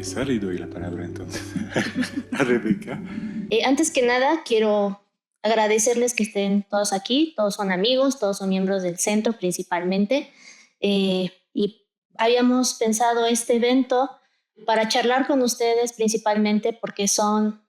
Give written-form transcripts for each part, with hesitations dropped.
empezar y doy la palabra entonces a Rebeca. Antes que nada, quiero agradecerles que estén todos aquí. Todos son amigos, todos son miembros del centro principalmente. Y habíamos pensado este evento para charlar con ustedes principalmente porque son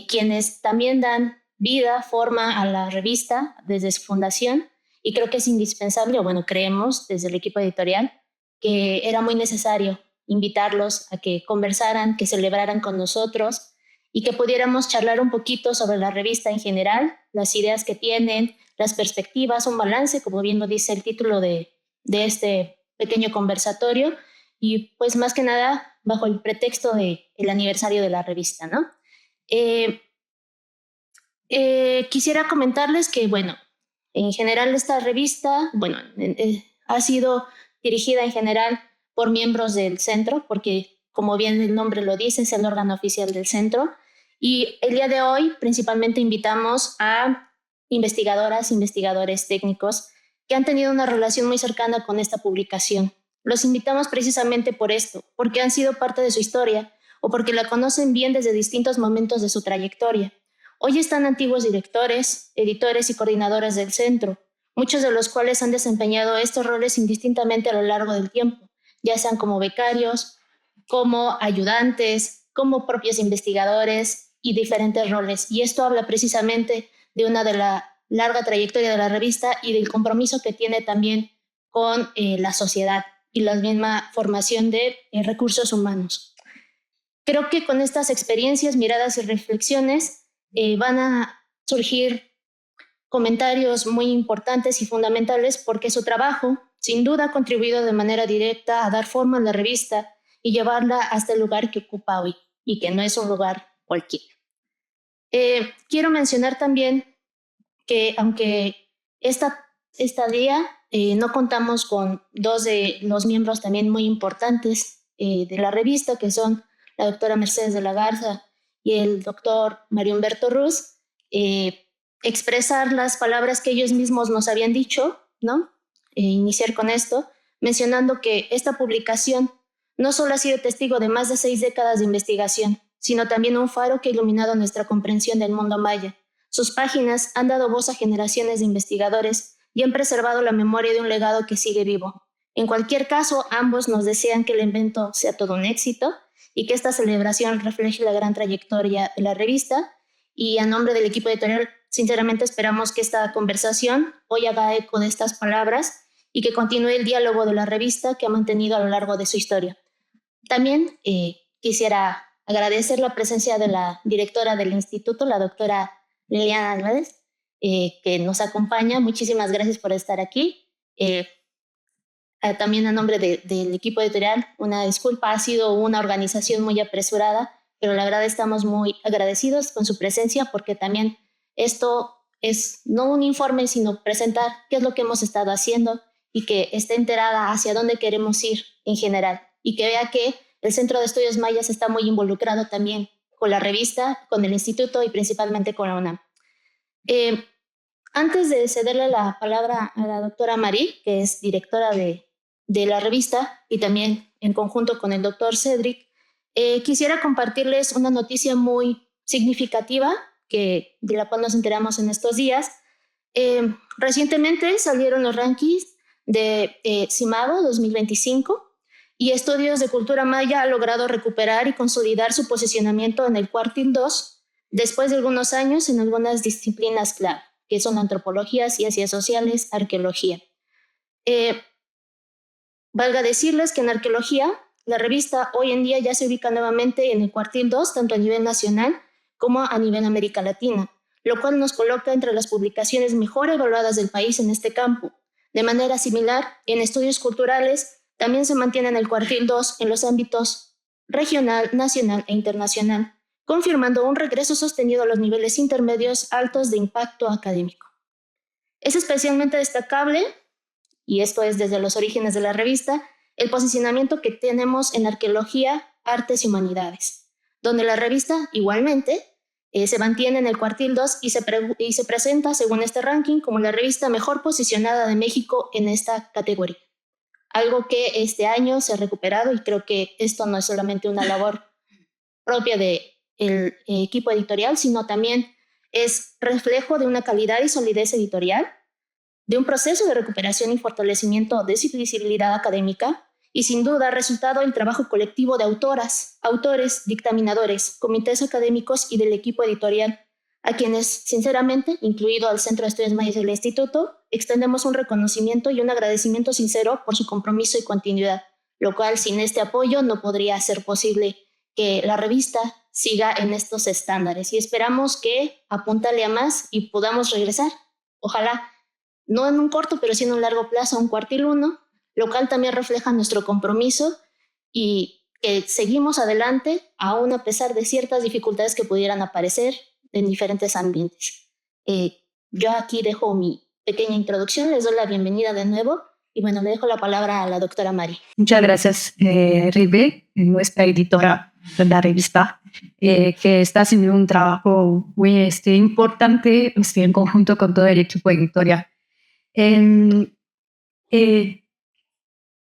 quienes también dan vida, forma a la revista desde su fundación. Y creo que es indispensable, o bueno, creemos desde el equipo editorial, que era muy necesario invitarlos a que conversaran, que celebraran con nosotros y que pudiéramos charlar un poquito sobre la revista en general, las ideas que tienen, las perspectivas, un balance, como bien lo dice el título de este pequeño conversatorio, y pues más que nada bajo el pretexto del aniversario de la revista, ¿no? Quisiera comentarles que, bueno, en general esta revista, bueno, ha sido dirigida en general por miembros del centro, porque como bien el nombre lo dice, es el órgano oficial del centro. Y el día de hoy principalmente invitamos a investigadoras, investigadores técnicos que han tenido una relación muy cercana con esta publicación. Los invitamos precisamente por esto, porque han sido parte de su historia o porque la conocen bien desde distintos momentos de su trayectoria. Hoy están antiguos directores, editores y coordinadores del centro, muchos de los cuales han desempeñado estos roles indistintamente a lo largo del tiempo, ya sean como becarios, como ayudantes, como propios investigadores y diferentes roles. Y esto habla precisamente de una de la larga trayectoria de la revista y del compromiso que tiene también con la sociedad y la misma formación de recursos humanos. Creo que con estas experiencias, miradas y reflexiones van a surgir comentarios muy importantes y fundamentales porque su trabajo sin duda ha contribuido de manera directa a dar forma a la revista y llevarla hasta el lugar que ocupa hoy y que no es un lugar cualquiera. Quiero mencionar también que aunque esta día no contamos con dos de los miembros también muy importantes de la revista, que son la doctora Mercedes de la Garza y el doctor Mario Humberto Ruz, expresar las palabras que ellos mismos nos habían dicho, ¿no? Iniciar con esto, mencionando que esta publicación no solo ha sido testigo de más de 6 décadas de investigación, sino también un faro que ha iluminado nuestra comprensión del mundo maya. Sus páginas han dado voz a generaciones de investigadores y han preservado la memoria de un legado que sigue vivo. En cualquier caso, ambos nos desean que el evento sea todo un éxito y que esta celebración refleje la gran trayectoria de la revista. Y a nombre del equipo editorial, sinceramente esperamos que esta conversación hoy haga eco de estas palabras y que continúe el diálogo de la revista que ha mantenido a lo largo de su historia. También quisiera agradecer la presencia de la directora del instituto, la doctora Liliana Álvarez, que nos acompaña. Muchísimas gracias por estar aquí. También a nombre del equipo editorial, una disculpa, ha sido una organización muy apresurada, pero la verdad estamos muy agradecidos con su presencia porque también esto es no un informe, sino presentar qué es lo que hemos estado haciendo y que esté enterada hacia dónde queremos ir en general y que vea que el Centro de Estudios Mayas está muy involucrado también con la revista, con el instituto y principalmente con la UNAM. Antes de cederle la palabra a la doctora Marí, que es directora de la revista y también en conjunto con el doctor Cedric, quisiera compartirles una noticia muy significativa de la cual nos enteramos en estos días. Recientemente salieron los rankings de CIMADO 2025 y Estudios de Cultura Maya ha logrado recuperar y consolidar su posicionamiento en el cuartil 2 después de algunos años en algunas disciplinas clave, que son antropología, ciencias sociales, arqueología. Valga decirles que en arqueología, la revista hoy en día ya se ubica nuevamente en el cuartil 2, tanto a nivel nacional como a nivel América Latina, lo cual nos coloca entre las publicaciones mejor evaluadas del país en este campo. De manera similar, en estudios culturales también se mantiene en el cuartil 2 en los ámbitos regional, nacional e internacional, confirmando un regreso sostenido a los niveles intermedios altos de impacto académico. Es especialmente destacable, y esto es desde los orígenes de la revista, el posicionamiento que tenemos en arqueología, artes y humanidades, donde la revista igualmente se mantiene en el cuartil 2 y se presenta, según este ranking, como la revista mejor posicionada de México en esta categoría. algo que este año se ha recuperado, y creo que esto no es solamente una labor propia del equipo editorial, sino también es reflejo de una calidad y solidez editorial, de un proceso de recuperación y fortalecimiento de su visibilidad académica, y sin duda resultado del trabajo colectivo de autoras, autores, dictaminadores, comités académicos y del equipo editorial, a quienes, sinceramente, incluido al Centro de Estudios Mayas del Instituto, extendemos un reconocimiento y un agradecimiento sincero por su compromiso y continuidad, lo cual sin este apoyo no podría ser posible que la revista siga en estos estándares, y esperamos que apuntale a más y podamos regresar, ojalá, no en un corto, pero sí en un largo plazo, a un cuartil 1, lo cual también refleja nuestro compromiso y que seguimos adelante, aún a pesar de ciertas dificultades que pudieran aparecer en diferentes ambientes. Yo aquí dejo mi pequeña introducción, les doy la bienvenida de nuevo y bueno, le dejo la palabra a la doctora Mari. Muchas gracias, Ribe, nuestra editora de la revista, que está haciendo un trabajo muy importante en conjunto con todo el equipo editorial.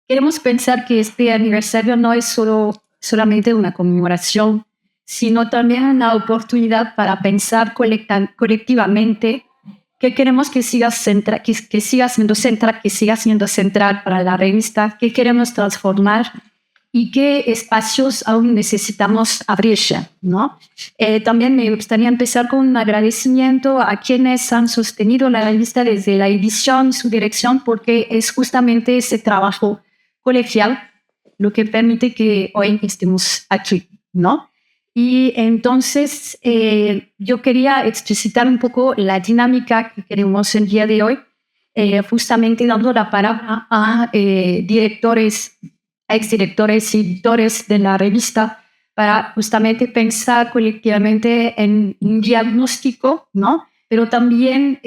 Queremos pensar que este aniversario no es solamente una conmemoración, sino también una oportunidad para pensar colectivamente que queremos que siga siendo central para la revista, que queremos transformar y qué espacios aún necesitamos abrir, ¿no? También me gustaría empezar con un agradecimiento a quienes han sostenido la revista desde la edición, su dirección, porque es justamente ese trabajo colegial lo que permite que hoy estemos aquí, ¿no? Y entonces yo quería explicitar un poco la dinámica que queremos el día de hoy, justamente dando la palabra a directores, a exdirectores y editores de la revista para justamente pensar colectivamente en un diagnóstico, ¿no? Pero también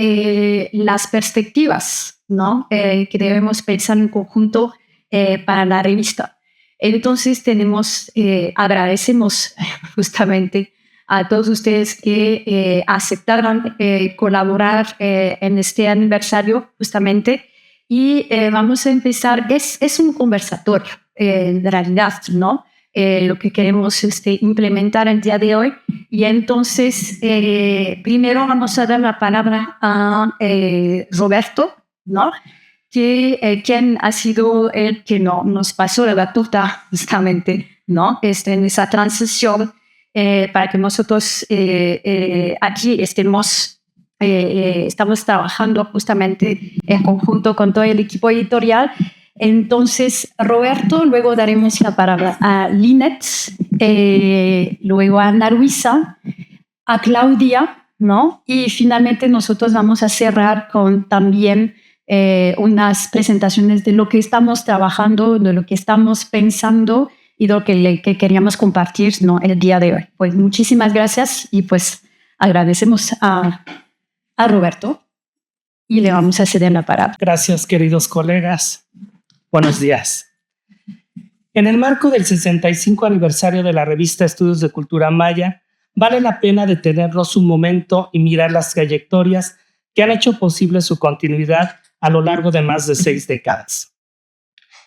las perspectivas, ¿no? Que debemos pensar en conjunto para la revista. Entonces agradecemos justamente a todos ustedes que aceptaron colaborar en este aniversario justamente, y vamos a empezar, es un conversatorio en realidad, ¿no? Lo que queremos implementar el día de hoy, y entonces primero vamos a dar la palabra a Roberto, ¿no? Quien ha sido el que nos pasó la batuta justamente, ¿no? En esa transición para que nosotros aquí estamos trabajando justamente en conjunto con todo el equipo editorial. Entonces, Roberto, luego daremos la palabra a Linet, luego a Ana Luisa, a Claudia, ¿no? Y finalmente nosotros vamos a cerrar con también unas presentaciones de lo que estamos trabajando, de lo que estamos pensando y de lo que queríamos compartir, ¿no? El día de hoy. Pues muchísimas gracias, y pues agradecemos a Roberto y le vamos a ceder la palabra. Gracias, queridos colegas. Buenos días. En el marco del 65 aniversario de la revista Estudios de Cultura Maya, vale la pena detenernos un momento y mirar las trayectorias que han hecho posible su continuidad a lo largo de más de 6 décadas.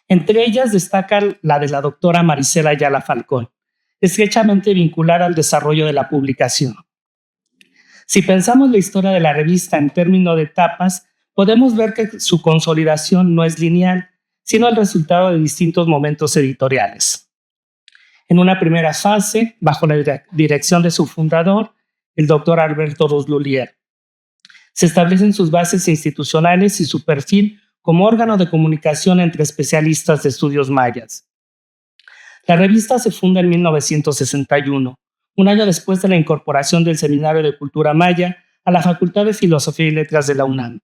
Entre ellas destaca la de la doctora Marisela Ayala Falcón, estrechamente vinculada al desarrollo de la publicación. Si pensamos la historia de la revista en términos de etapas, podemos ver que su consolidación no es lineal, sino el resultado de distintos momentos editoriales. En una primera fase, bajo la dirección de su fundador, el doctor Alberto Roslulier, se establecen sus bases institucionales y su perfil como órgano de comunicación entre especialistas de estudios mayas. La revista se funda en 1961, un año después de la incorporación del Seminario de Cultura Maya a la Facultad de Filosofía y Letras de la UNAM.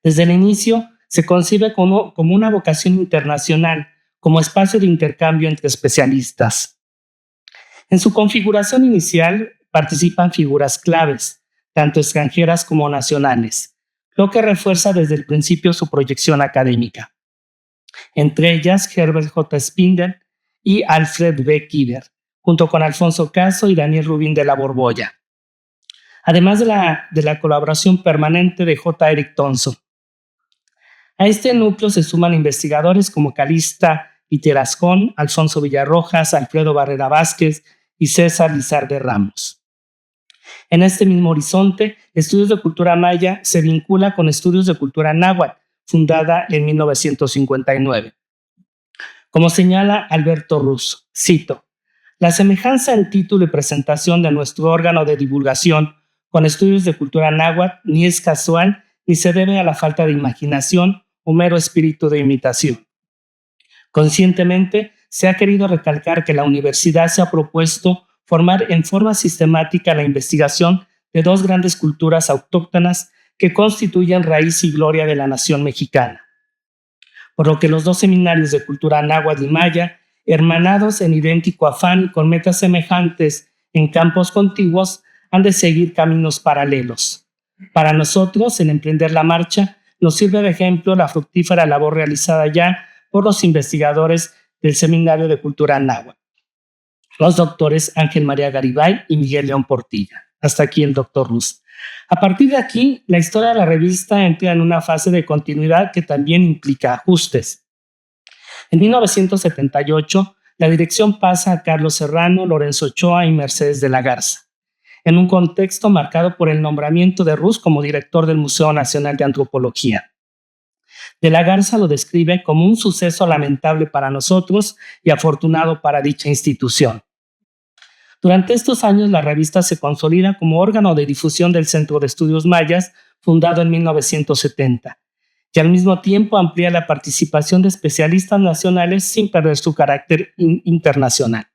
Desde el inicio, se concibe como una vocación internacional, como espacio de intercambio entre especialistas. En su configuración inicial participan figuras claves, tanto extranjeras como nacionales, lo que refuerza desde el principio su proyección académica. Entre ellas, Herbert J. Spindler y Alfred B. Kiver, junto con Alfonso Caso y Daniel Rubín de la Borbolla. Además de la colaboración permanente de J. Eric Thompson. A este núcleo se suman investigadores como Calixta Iterascón, Alfonso Villarrojas, Alfredo Barrera Vázquez y César Lizarde Ramos. En este mismo horizonte, Estudios de Cultura Maya se vincula con Estudios de Cultura Náhuatl, fundada en 1959. Como señala Alberto Ruz, cito, la semejanza en título y presentación de nuestro órgano de divulgación con Estudios de Cultura Náhuatl ni es casual ni se debe a la falta de imaginación o mero espíritu de imitación. Conscientemente, se ha querido recalcar que la universidad se ha propuesto formar en forma sistemática la investigación de dos grandes culturas autóctonas que constituyen raíz y gloria de la nación mexicana. Por lo que los dos seminarios de cultura náhuatl y maya, hermanados en idéntico afán y con metas semejantes en campos contiguos, han de seguir caminos paralelos. Para nosotros, en emprender la marcha, nos sirve de ejemplo la fructífera labor realizada ya por los investigadores del Seminario de Cultura Náhuatl, los doctores Ángel María Garibay y Miguel León Portilla. Hasta aquí el doctor Ruz. A partir de aquí, la historia de la revista entra en una fase de continuidad que también implica ajustes. En 1978, la dirección pasa a Carlos Serrano, Lorenzo Ochoa y Mercedes de la Garza, en un contexto marcado por el nombramiento de Ruz como director del Museo Nacional de Antropología. De la Garza lo describe como un suceso lamentable para nosotros y afortunado para dicha institución. Durante estos años, la revista se consolida como órgano de difusión del Centro de Estudios Mayas, fundado en 1970, y al mismo tiempo amplía la participación de especialistas nacionales sin perder su carácter internacional.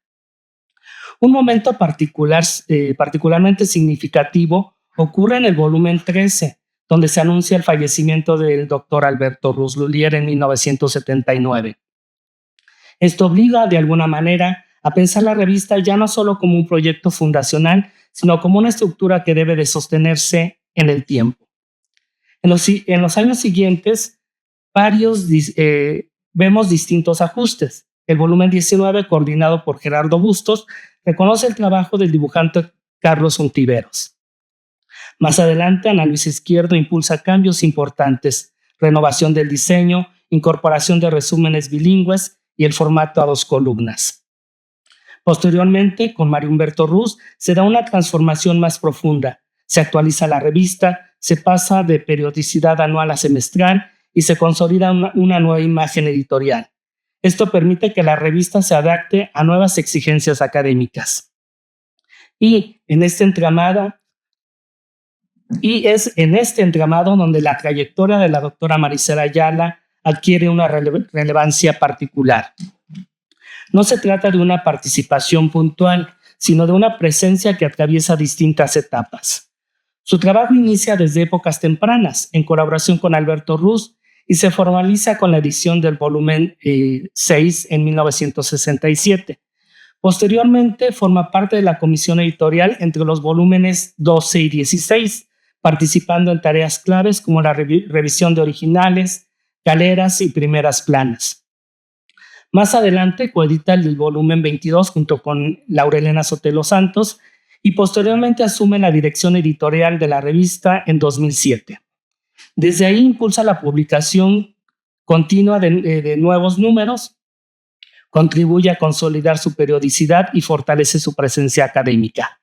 Un momento particularmente significativo ocurre en el volumen 13, donde se anuncia el fallecimiento del doctor Alberto Ruz Lulier en 1979. Esto obliga, de alguna manera, a pensar la revista ya no solo como un proyecto fundacional, sino como una estructura que debe de sostenerse en el tiempo. En los años siguientes, vemos distintos ajustes. El volumen 19, coordinado por Gerardo Bustos, reconoce el trabajo del dibujante Carlos Ontiveros. Más adelante, Ana Luisa Izquierdo impulsa cambios importantes, renovación del diseño, incorporación de resúmenes bilingües y el formato a 2 columnas. Posteriormente, con Mario Humberto Ruz, se da una transformación más profunda. Se actualiza la revista, se pasa de periodicidad anual a semestral y se consolida una nueva imagen editorial. Esto permite que la revista se adapte a nuevas exigencias académicas. Y es en este entramado donde la trayectoria de la doctora Marisela Ayala adquiere una relevancia particular. No se trata de una participación puntual, sino de una presencia que atraviesa distintas etapas. Su trabajo inicia desde épocas tempranas, en colaboración con Alberto Ruz, y se formaliza con la edición del volumen 6 en 1967. Posteriormente, forma parte de la comisión editorial entre los volúmenes 12 y 16, participando en tareas claves como la revisión de originales, galeras y primeras planas. Más adelante coedita el volumen 22 junto con Laurelena Sotelo Santos y posteriormente asume la dirección editorial de la revista en 2007. Desde ahí impulsa la publicación continua de nuevos números, contribuye a consolidar su periodicidad y fortalece su presencia académica.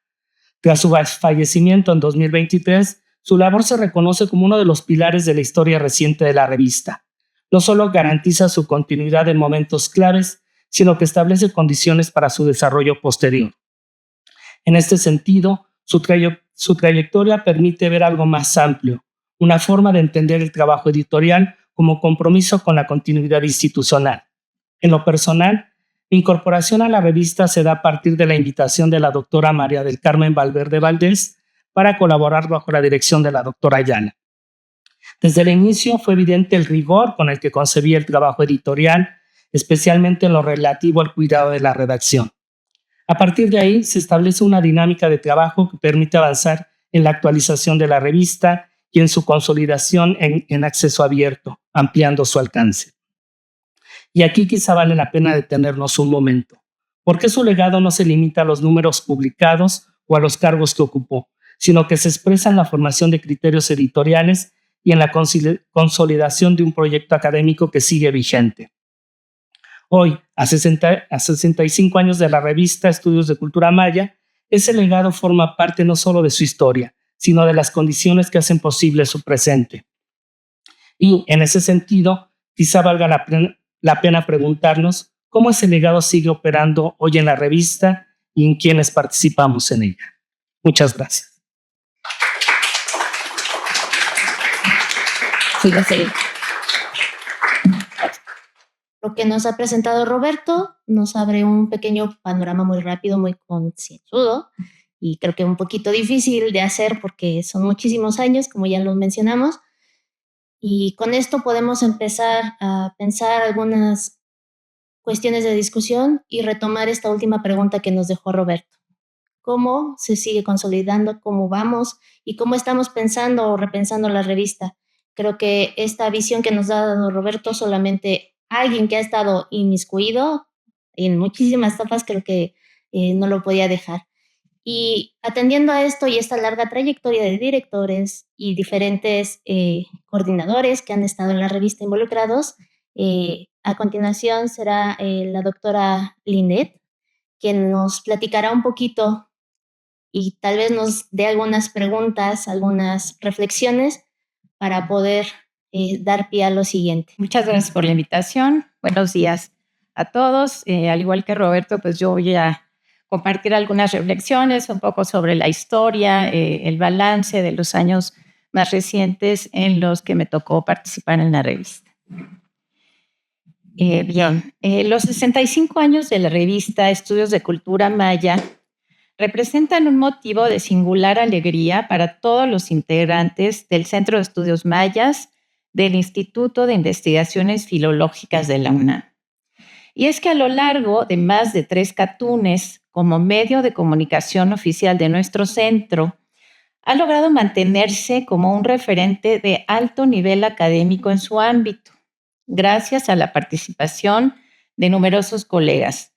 Tras su fallecimiento en 2023, su labor se reconoce como uno de los pilares de la historia reciente de la revista. No solo garantiza su continuidad en momentos claves, sino que establece condiciones para su desarrollo posterior. En este sentido, su trayectoria permite ver algo más amplio, una forma de entender el trabajo editorial como compromiso con la continuidad institucional. En lo personal, mi incorporación a la revista se da a partir de la invitación de la doctora María del Carmen Valverde Valdés para colaborar bajo la dirección de la doctora Ayala. Desde el inicio fue evidente el rigor con el que concebía el trabajo editorial, especialmente en lo relativo al cuidado de la redacción. A partir de ahí se establece una dinámica de trabajo que permite avanzar en la actualización de la revista y en su consolidación en acceso abierto, ampliando su alcance. Y aquí quizá vale la pena detenernos un momento, porque su legado no se limita a los números publicados o a los cargos que ocupó, sino que se expresa en la formación de criterios editoriales y en la consolidación de un proyecto académico que sigue vigente. Hoy, a 65 años de la revista Estudios de Cultura Maya, ese legado forma parte no solo de su historia, sino de las condiciones que hacen posible su presente. Y en ese sentido, quizá valga la pena preguntarnos cómo ese legado sigue operando hoy en la revista y en quienes participamos en ella. Muchas gracias. Sí, lo sé. Lo que nos ha presentado Roberto nos abre un pequeño panorama muy rápido, muy concienzudo y creo que un poquito difícil de hacer porque son muchísimos años, como ya lo mencionamos. Y con esto podemos empezar a pensar algunas cuestiones de discusión y retomar esta última pregunta que nos dejó Roberto. ¿Cómo se sigue consolidando? ¿Cómo vamos? ¿Y cómo estamos pensando o repensando la revista? Creo que esta visión que nos ha dado Roberto, solamente alguien que ha estado inmiscuido en muchísimas etapas, creo que no lo podía dejar. Y atendiendo a esto y esta larga trayectoria de directores y diferentes coordinadores que han estado en la revista involucrados, a continuación será la doctora Linet, quien nos platicará un poquito y tal vez nos dé algunas preguntas, algunas reflexiones para poder dar pie a lo siguiente. Muchas gracias por la invitación. Buenos días a todos. Al igual que Roberto, pues yo voy a compartir algunas reflexiones un poco sobre la historia, el balance de los años más recientes en los que me tocó participar en la revista. Los 65 años de la revista Estudios de Cultura Maya representan un motivo de singular alegría para todos los integrantes del Centro de Estudios Mayas del Instituto de Investigaciones Filológicas de la UNAM. Y es que a lo largo de más de 3 catunes, como medio de comunicación oficial de nuestro centro, ha logrado mantenerse como un referente de alto nivel académico en su ámbito, gracias a la participación de numerosos colegas,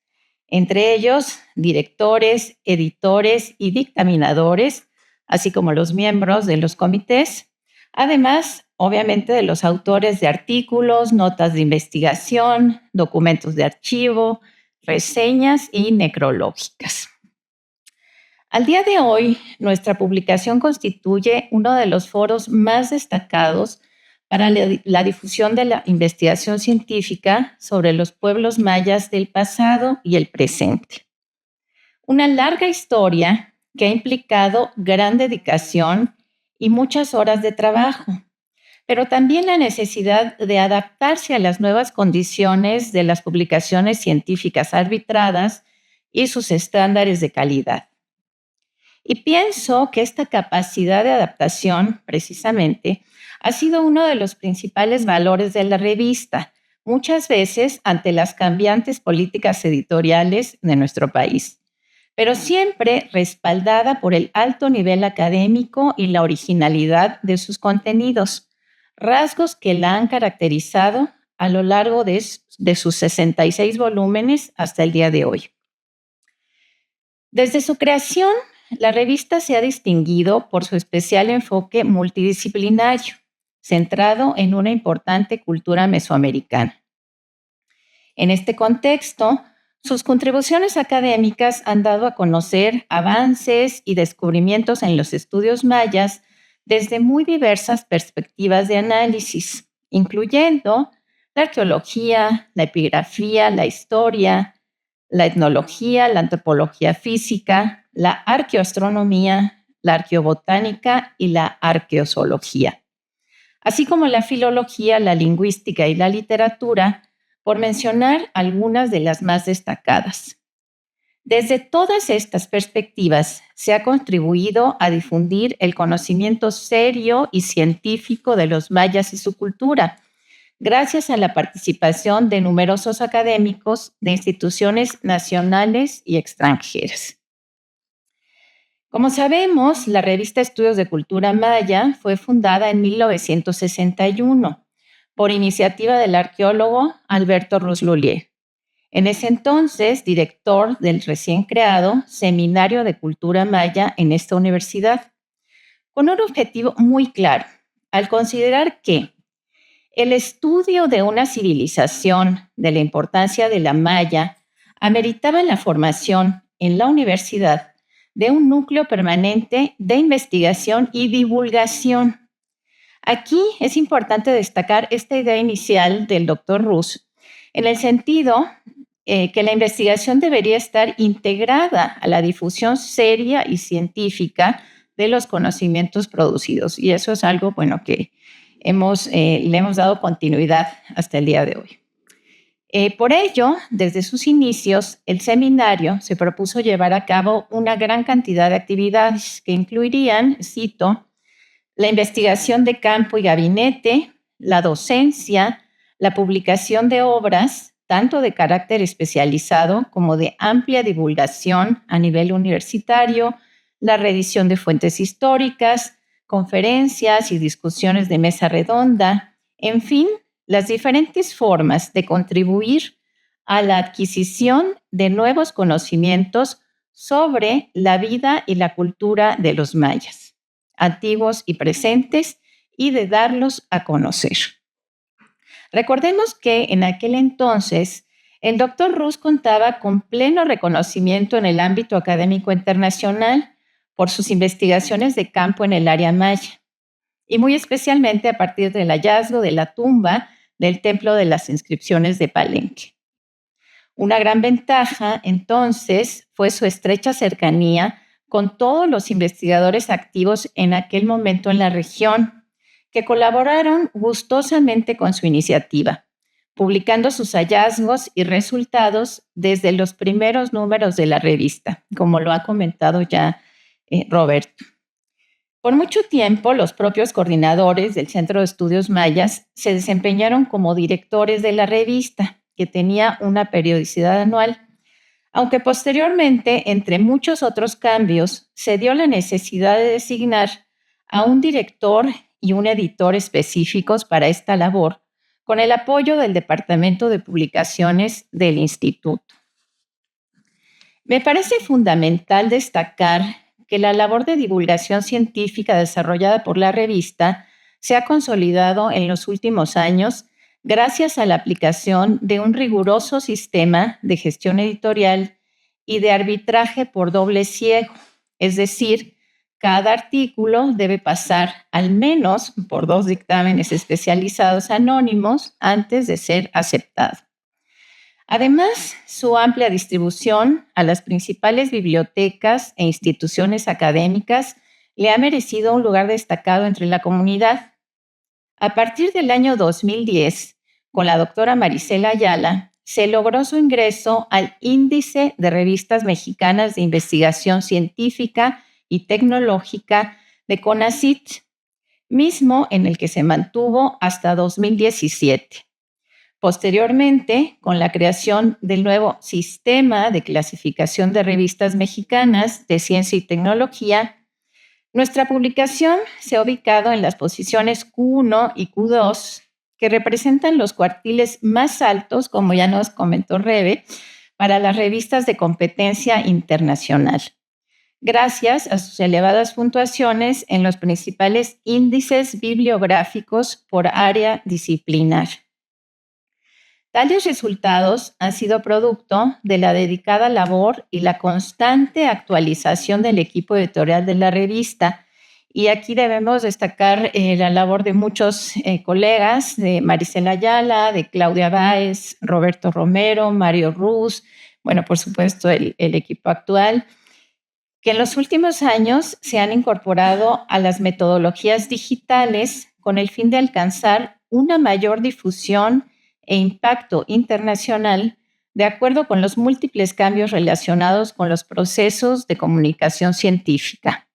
entre ellos directores, editores y dictaminadores, así como los miembros de los comités, además, obviamente, de los autores de artículos, notas de investigación, documentos de archivo, reseñas y necrológicas. Al día de hoy, nuestra publicación constituye uno de los foros más destacados para la difusión de la investigación científica sobre los pueblos mayas del pasado y el presente. Una larga historia que ha implicado gran dedicación y muchas horas de trabajo, pero también la necesidad de adaptarse a las nuevas condiciones de las publicaciones científicas arbitradas y sus estándares de calidad. Y pienso que esta capacidad de adaptación, precisamente, ha sido uno de los principales valores de la revista, muchas veces ante las cambiantes políticas editoriales de nuestro país, pero siempre respaldada por el alto nivel académico y la originalidad de sus contenidos, rasgos que la han caracterizado a lo largo de sus 66 volúmenes hasta el día de hoy. Desde su creación, la revista se ha distinguido por su especial enfoque multidisciplinario, centrado en una importante cultura mesoamericana. En este contexto, sus contribuciones académicas han dado a conocer avances y descubrimientos en los estudios mayas desde muy diversas perspectivas de análisis, incluyendo la arqueología, la epigrafía, la historia, la etnología, la antropología física, la arqueoastronomía, la arqueobotánica y la arqueozoología, así como la filología, la lingüística y la literatura, por mencionar algunas de las más destacadas. Desde todas estas perspectivas se ha contribuido a difundir el conocimiento serio y científico de los mayas y su cultura, gracias a la participación de numerosos académicos de instituciones nacionales y extranjeras. Como sabemos, la revista Estudios de Cultura Maya fue fundada en 1961 por iniciativa del arqueólogo Alberto Rousselier, en ese entonces director del recién creado Seminario de Cultura Maya en esta universidad, con un objetivo muy claro: al considerar que el estudio de una civilización, de la importancia de la maya, ameritaba la formación en la universidad de un núcleo permanente de investigación y divulgación. Aquí es importante destacar esta idea inicial del doctor Rus en el sentido que la investigación debería estar integrada a la difusión seria y científica de los conocimientos producidos. Y eso es algo, bueno, que le hemos dado continuidad hasta el día de hoy. Por ello, desde sus inicios, el seminario se propuso llevar a cabo una gran cantidad de actividades que incluirían, cito, la investigación de campo y gabinete, la docencia, la publicación de obras, tanto de carácter especializado como de amplia divulgación a nivel universitario, la reedición de fuentes históricas, conferencias y discusiones de mesa redonda, en fin, las diferentes formas de contribuir a la adquisición de nuevos conocimientos sobre la vida y la cultura de los mayas, antiguos y presentes, y de darlos a conocer. Recordemos que en aquel entonces el doctor Rus contaba con pleno reconocimiento en el ámbito académico internacional por sus investigaciones de campo en el área maya, y muy especialmente a partir del hallazgo de la tumba del Templo de las Inscripciones de Palenque. Una gran ventaja, entonces, fue su estrecha cercanía con todos los investigadores activos en aquel momento en la región, que colaboraron gustosamente con su iniciativa, publicando sus hallazgos y resultados desde los primeros números de la revista, como lo ha comentado ya Roberto. Por mucho tiempo, los propios coordinadores del Centro de Estudios Mayas se desempeñaron como directores de la revista, que tenía una periodicidad anual, aunque posteriormente, entre muchos otros cambios, se dio la necesidad de designar a un director y un editor específicos para esta labor, con el apoyo del Departamento de Publicaciones del Instituto. Me parece fundamental destacar que la labor de divulgación científica desarrollada por la revista se ha consolidado en los últimos años gracias a la aplicación de un riguroso sistema de gestión editorial y de arbitraje por doble ciego, es decir, cada artículo debe pasar al menos por 2 dictámenes especializados anónimos antes de ser aceptado. Además, su amplia distribución a las principales bibliotecas e instituciones académicas le ha merecido un lugar destacado entre la comunidad. A partir del año 2010, con la doctora Marisela Ayala, se logró su ingreso al Índice de Revistas Mexicanas de Investigación Científica y Tecnológica de CONACYT, mismo en el que se mantuvo hasta 2017. Posteriormente, con la creación del nuevo Sistema de Clasificación de Revistas Mexicanas de Ciencia y Tecnología, nuestra publicación se ha ubicado en las posiciones Q1 y Q2, que representan los cuartiles más altos, como ya nos comentó Rebe, para las revistas de competencia internacional, gracias a sus elevadas puntuaciones en los principales índices bibliográficos por área disciplinar. Tales resultados han sido producto de la dedicada labor y la constante actualización del equipo editorial de la revista. Y aquí debemos destacar la labor de muchos colegas, de Marisela Ayala, de Claudia Báez, Roberto Romero, Mario Rus, bueno, por supuesto el equipo actual, que en los últimos años se han incorporado a las metodologías digitales con el fin de alcanzar una mayor difusión e impacto internacional de acuerdo con los múltiples cambios relacionados con los procesos de comunicación científica.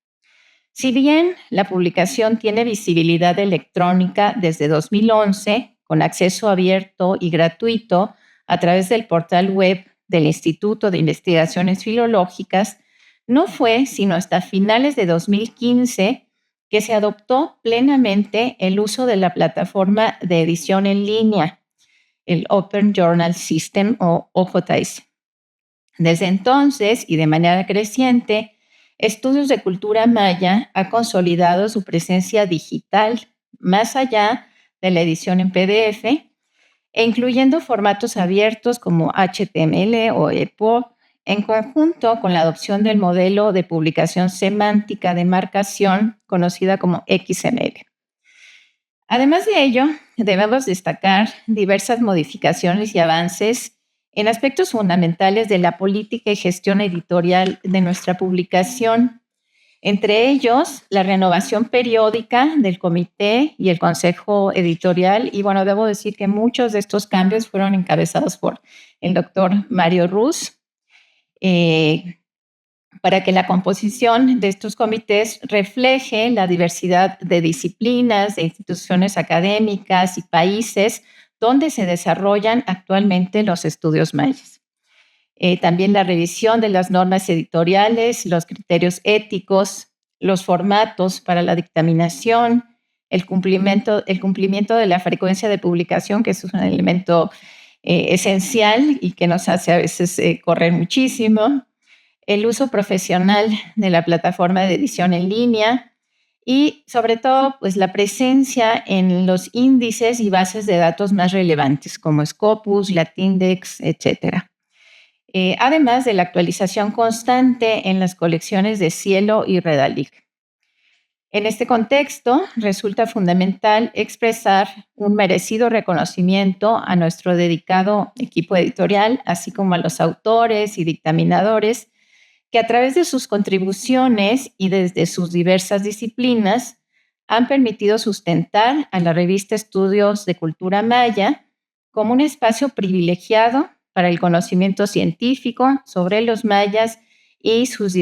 Si bien la publicación tiene visibilidad electrónica desde 2011, con acceso abierto y gratuito a través del portal web del Instituto de Investigaciones Filológicas, no fue sino hasta finales de 2015 que se adoptó plenamente el uso de la plataforma de edición en línea, el Open Journal System o OJS. Desde entonces y de manera creciente, Estudios de Cultura Maya ha consolidado su presencia digital más allá de la edición en PDF, e incluyendo formatos abiertos como HTML o EPUB, en conjunto con la adopción del modelo de publicación semántica de marcación conocida como XML. Además de ello, debemos destacar diversas modificaciones y avances en aspectos fundamentales de la política y gestión editorial de nuestra publicación, entre ellos la renovación periódica del comité y el consejo editorial. Y bueno, debo decir que muchos de estos cambios fueron encabezados por el doctor Mario Ruz, para que la composición de estos comités refleje la diversidad de disciplinas, de instituciones académicas y países donde se desarrollan actualmente los estudios mayas. También la revisión de las normas editoriales, los criterios éticos, los formatos para la dictaminación, el cumplimiento de la frecuencia de publicación, que es un elemento esencial y que nos hace a veces correr muchísimo, el uso profesional de la plataforma de edición en línea y, sobre todo, pues, la presencia en los índices y bases de datos más relevantes, como Scopus, Latindex, etc. Además de la actualización constante en las colecciones de Cielo y Redalig. En este contexto, resulta fundamental expresar un merecido reconocimiento a nuestro dedicado equipo editorial, así como a los autores y dictaminadores, que a través de sus contribuciones y desde sus diversas disciplinas han permitido sustentar a la revista Estudios de Cultura Maya como un espacio privilegiado para el conocimiento científico sobre los mayas y sus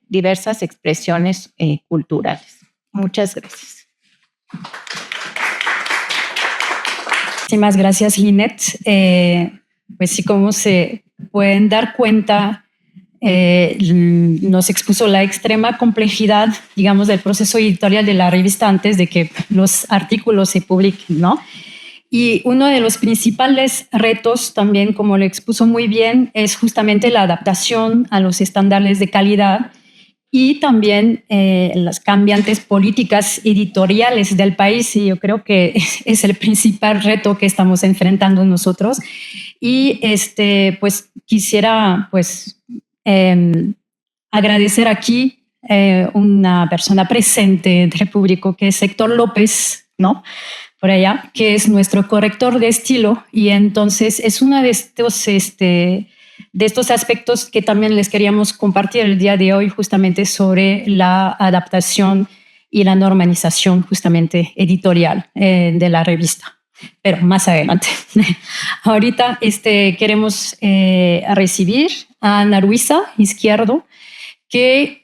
diversas expresiones culturales. Muchas gracias. Muchísimas gracias, Linet. Pues sí, como se pueden dar cuenta, nos expuso la extrema complejidad, digamos, del proceso editorial de la revista antes de que los artículos se publiquen, ¿no? Y uno de los principales retos también, como lo expuso muy bien, es justamente la adaptación a los estándares de calidad y también las cambiantes políticas editoriales del país. Y yo creo que es el principal reto que estamos enfrentando nosotros. Y pues quisiera agradecer aquí una persona presente del público, que es Héctor López, ¿no? Por allá, que es nuestro corrector de estilo, y entonces es uno de estos aspectos que también les queríamos compartir el día de hoy, justamente sobre la adaptación y la normalización justamente editorial de la revista, pero más adelante. Ahorita queremos recibir a Ana Luisa Izquierdo, que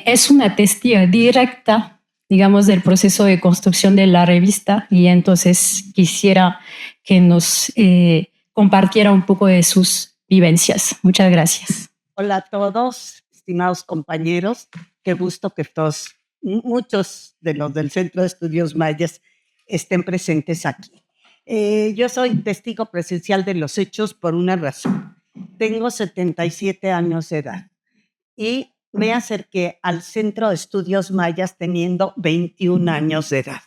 es una testigo directa, digamos, del proceso de construcción de la revista, y entonces quisiera que nos compartiera un poco de sus vivencias. Muchas gracias. Hola a todos, estimados compañeros. Qué gusto que muchos de los del Centro de Estudios Mayas estén presentes aquí. Yo soy testigo presencial de los hechos por una razón. Tengo 77 años de edad y me acerqué al Centro de Estudios Mayas teniendo 21 años de edad.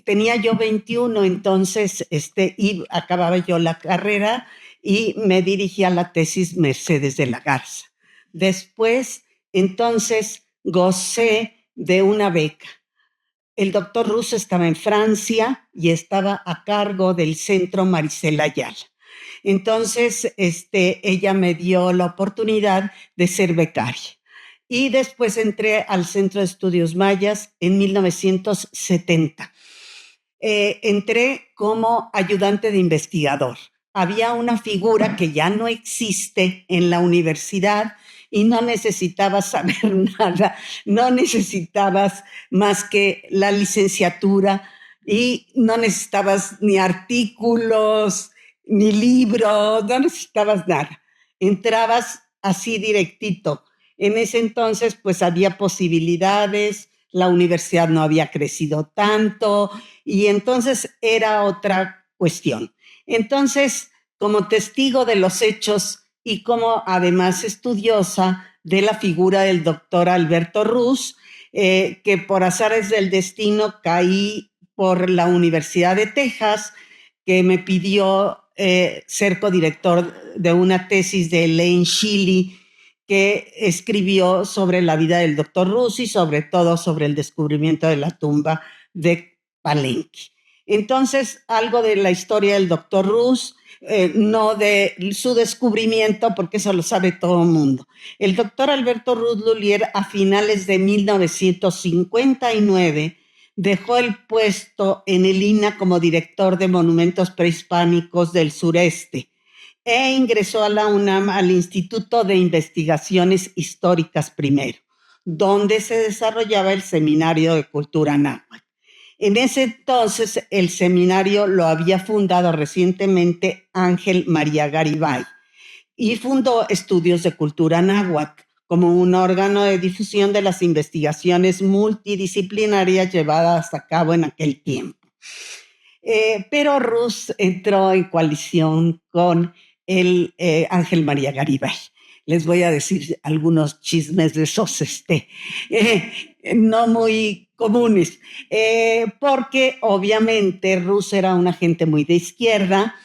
Tenía yo 21, entonces y acababa yo la carrera y me dirigí a la tesis Mercedes de la Garza. Después, entonces, gocé de una beca. El doctor Russo estaba en Francia y estaba a cargo del Centro Maricela Ayala. Entonces, ella me dio la oportunidad de ser becaria. Y después entré al Centro de Estudios Mayas en 1970. Entré como ayudante de investigador. Había una figura que ya no existe en la universidad y no necesitabas saber nada, no necesitabas más que la licenciatura y no necesitabas ni artículos, ni libros, no necesitabas nada. Entrabas así directito. En ese entonces, pues había posibilidades, la universidad no había crecido tanto y entonces era otra cuestión. Entonces, como testigo de los hechos y como además estudiosa de la figura del doctor Alberto Ruz, que por azares del destino caí por la Universidad de Texas, que me pidió ser codirector de una tesis de Elaine Shiley, que escribió sobre la vida del doctor Rus y sobre todo sobre el descubrimiento de la tumba de Palenque. Entonces, algo de la historia del doctor Rus, no de su descubrimiento, porque eso lo sabe todo el mundo. El doctor Alberto Ruz Lhuillier, a finales de 1959, dejó el puesto en el INAH como director de monumentos prehispánicos del sureste e ingresó a la UNAM al Instituto de Investigaciones Históricas primero, donde se desarrollaba el Seminario de Cultura Náhuatl. En ese entonces, el seminario lo había fundado recientemente Ángel María Garibay y fundó Estudios de Cultura Náhuatl como un órgano de difusión de las investigaciones multidisciplinarias llevadas a cabo en aquel tiempo. Pero Rus entró en coalición con el Ángel María Garibay. Les voy a decir algunos chismes de esos no muy comunes, porque obviamente Rus era una gente muy de izquierda,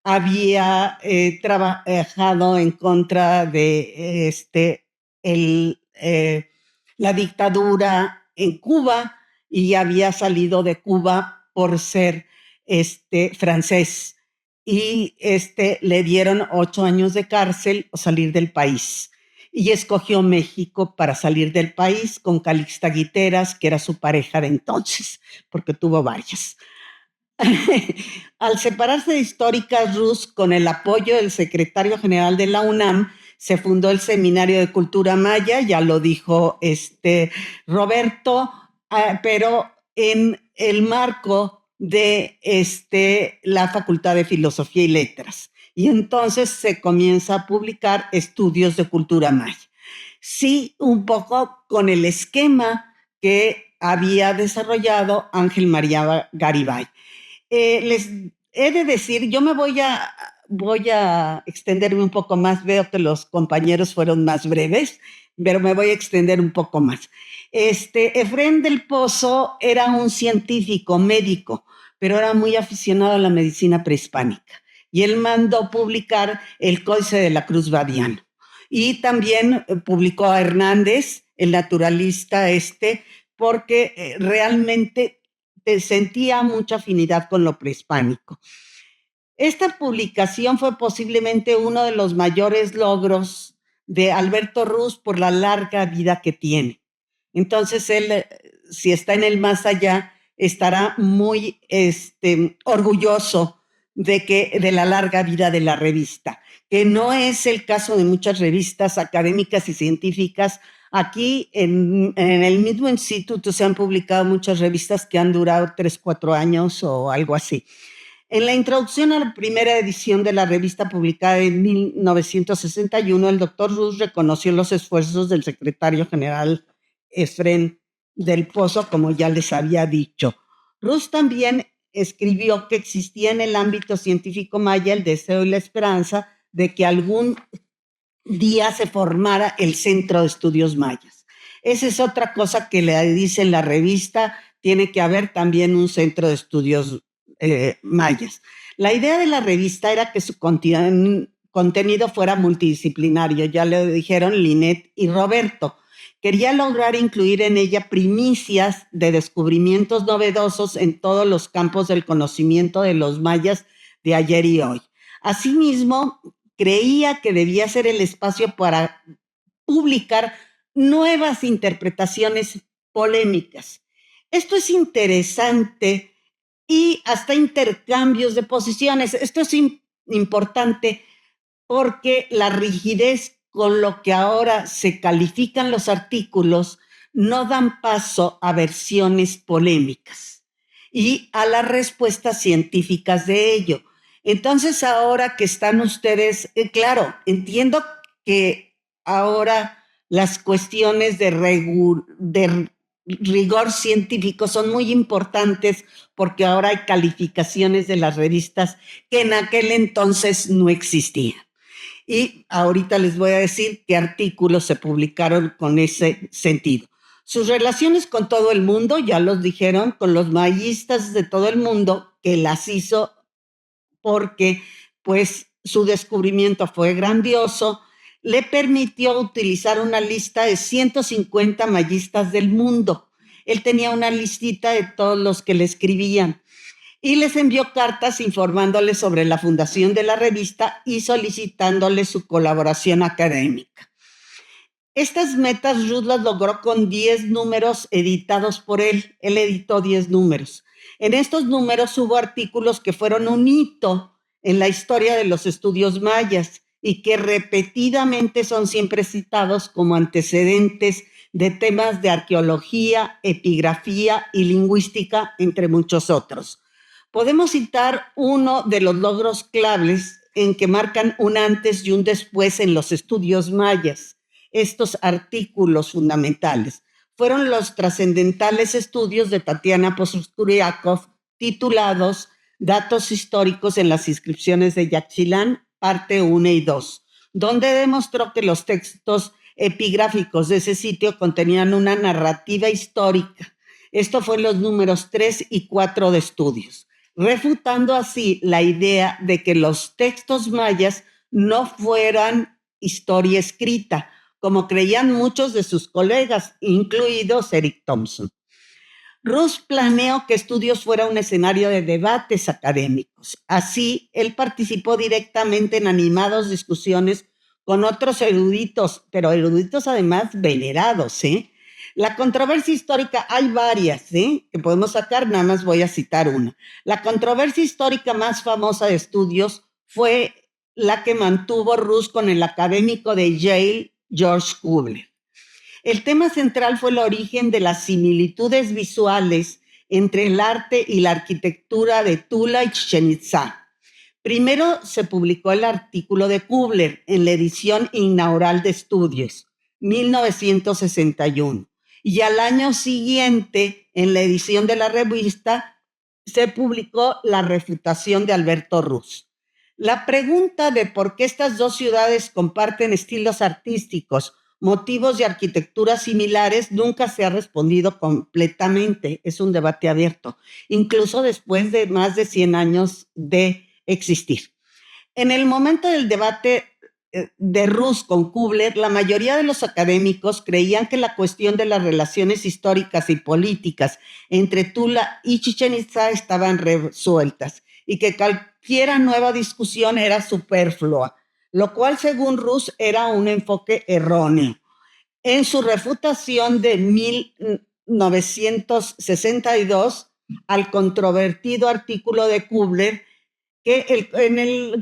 había trabajado en contra de la dictadura en Cuba y había salido de Cuba por ser francés y le dieron 8 años de cárcel o salir del país. Y escogió México para salir del país con Calixta Guiteras, que era su pareja de entonces, porque tuvo varias. Al separarse de Históricas Rus, con el apoyo del secretario general de la UNAM, se fundó el Seminario de Cultura Maya, ya lo dijo Roberto, pero en el marco de la Facultad de Filosofía y Letras. Y entonces se comienza a publicar Estudios de Cultura Maya. Sí, un poco con el esquema que había desarrollado Ángel María Garibay. Les he de decir, yo me voy a extenderme un poco más, veo que los compañeros fueron más breves, pero me voy a extender un poco más. Efrén del Pozo era un científico médico, pero era muy aficionado a la medicina prehispánica. Y él mandó publicar el Códice de la Cruz Badiano. Y también publicó a Hernández, el naturalista porque realmente sentía mucha afinidad con lo prehispánico. Esta publicación fue posiblemente uno de los mayores logros de Alberto Ruz por la larga vida que tiene. Entonces él, si está en el más allá, estará muy orgulloso de la larga vida de la revista, que no es el caso de muchas revistas académicas y científicas. Aquí en el mismo instituto se han publicado muchas revistas que han durado 3, 4 años o algo así. En la introducción a la primera edición de la revista publicada en 1961, el doctor Ruz reconoció los esfuerzos del secretario general Efrén del Pozo, como ya les había dicho. Ruz también escribió que existía en el ámbito científico maya el deseo y la esperanza de que algún día se formara el Centro de Estudios Mayas. Esa es otra cosa que le dice en la revista, tiene que haber también un Centro de Estudios mayas. La idea de la revista era que su contenido fuera multidisciplinario, ya lo dijeron Linet y Roberto. Quería lograr incluir en ella primicias de descubrimientos novedosos en todos los campos del conocimiento de los mayas de ayer y hoy. Asimismo, creía que debía ser el espacio para publicar nuevas interpretaciones polémicas. Esto es interesante y hasta intercambios de posiciones. Esto es importante porque la rigidez con lo que ahora se califican los artículos no dan paso a versiones polémicas y a las respuestas científicas de ello. Entonces, ahora que están ustedes, claro, entiendo que ahora las cuestiones de rigor científico son muy importantes porque ahora hay calificaciones de las revistas que en aquel entonces no existían. Y ahorita les voy a decir qué artículos se publicaron con ese sentido. Sus relaciones con todo el mundo, ya los dijeron, con los mayistas de todo el mundo, que las hizo porque pues su descubrimiento fue grandioso, le permitió utilizar una lista de 150 mayistas del mundo. Él tenía una listita de todos los que le escribían y les envió cartas informándoles sobre la fundación de la revista y solicitándoles su colaboración académica. Estas metas Rus las logró con 10 números editados por él. Él editó 10 números. En estos números hubo artículos que fueron un hito en la historia de los estudios mayas y que repetidamente son siempre citados como antecedentes de temas de arqueología, epigrafía y lingüística, entre muchos otros. Podemos citar uno de los logros claves en que marcan un antes y un después en los estudios mayas. Estos artículos fundamentales fueron los trascendentales estudios de Tatiana Poskuriakov titulados Datos históricos en las inscripciones de Yaxchilán, parte 1 y 2, donde demostró que los textos epigráficos de ese sitio contenían una narrativa histórica. Esto fue en los números 3 y 4 de estudios, refutando así la idea de que los textos mayas no fueran historia escrita, como creían muchos de sus colegas, incluidos Eric Thompson. Rus planeó que estudios fuera un escenario de debates académicos. Así, él participó directamente en animadas discusiones con otros eruditos, pero eruditos además venerados, ¿eh? La controversia histórica, hay varias, que podemos sacar, nada más voy a citar una. La controversia histórica más famosa de estudios fue la que mantuvo Rus con el académico de Yale, George Kubler. El tema central fue el origen de las similitudes visuales entre el arte y la arquitectura de Tula y Chichén Itzá. Primero se publicó el artículo de Kubler en la edición inaugural de Estudios, 1961, y al año siguiente, en la edición de la revista, se publicó la refutación de Alberto Rus. La pregunta de por qué estas dos ciudades comparten estilos artísticos, motivos de arquitectura similares, nunca se ha respondido completamente. Es un debate abierto, incluso después de más de 100 años de existir. En el momento del debate de Rus con Kubler, la mayoría de los académicos creían que la cuestión de las relaciones históricas y políticas entre Tula y Chichén Itzá estaban resueltas y que cualquier nueva discusión era superflua, lo cual según Rus era un enfoque erróneo. En su refutación de 1962 al controvertido artículo de Kubler,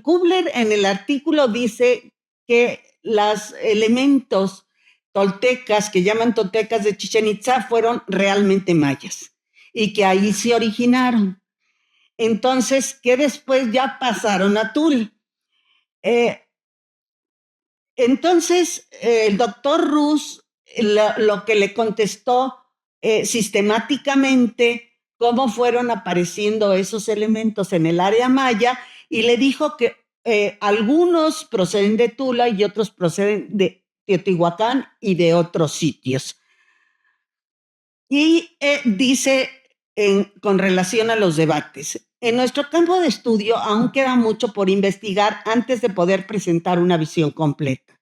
Kubler en el artículo dice que los elementos toltecas, que llaman toltecas de Chichén Itzá, fueron realmente mayas y que ahí se originaron. Entonces, que después ya pasaron a Tula. Entonces, el doctor Rus lo que le contestó sistemáticamente cómo fueron apareciendo esos elementos en el área maya y le dijo que algunos proceden de Tula y otros proceden de Teotihuacán y de otros sitios. Y dice con relación a los debates, en nuestro campo de estudio aún queda mucho por investigar antes de poder presentar una visión completa.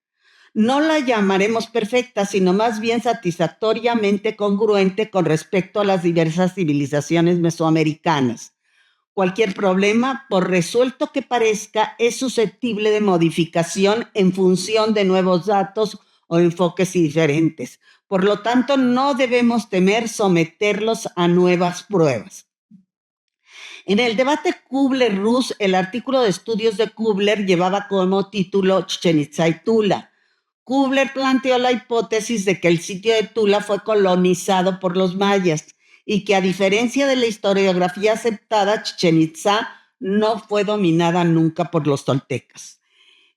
No la llamaremos perfecta, sino más bien satisfactoriamente congruente con respecto a las diversas civilizaciones mesoamericanas. Cualquier problema, por resuelto que parezca, es susceptible de modificación en función de nuevos datos o enfoques diferentes. Por lo tanto, no debemos temer someterlos a nuevas pruebas. En el debate Kubler-Rus, el artículo de estudios de Kubler llevaba como título Chichén Itzá y Tula. Kubler planteó la hipótesis de que el sitio de Tula fue colonizado por los mayas y que a diferencia de la historiografía aceptada, Chichén Itzá no fue dominada nunca por los toltecas.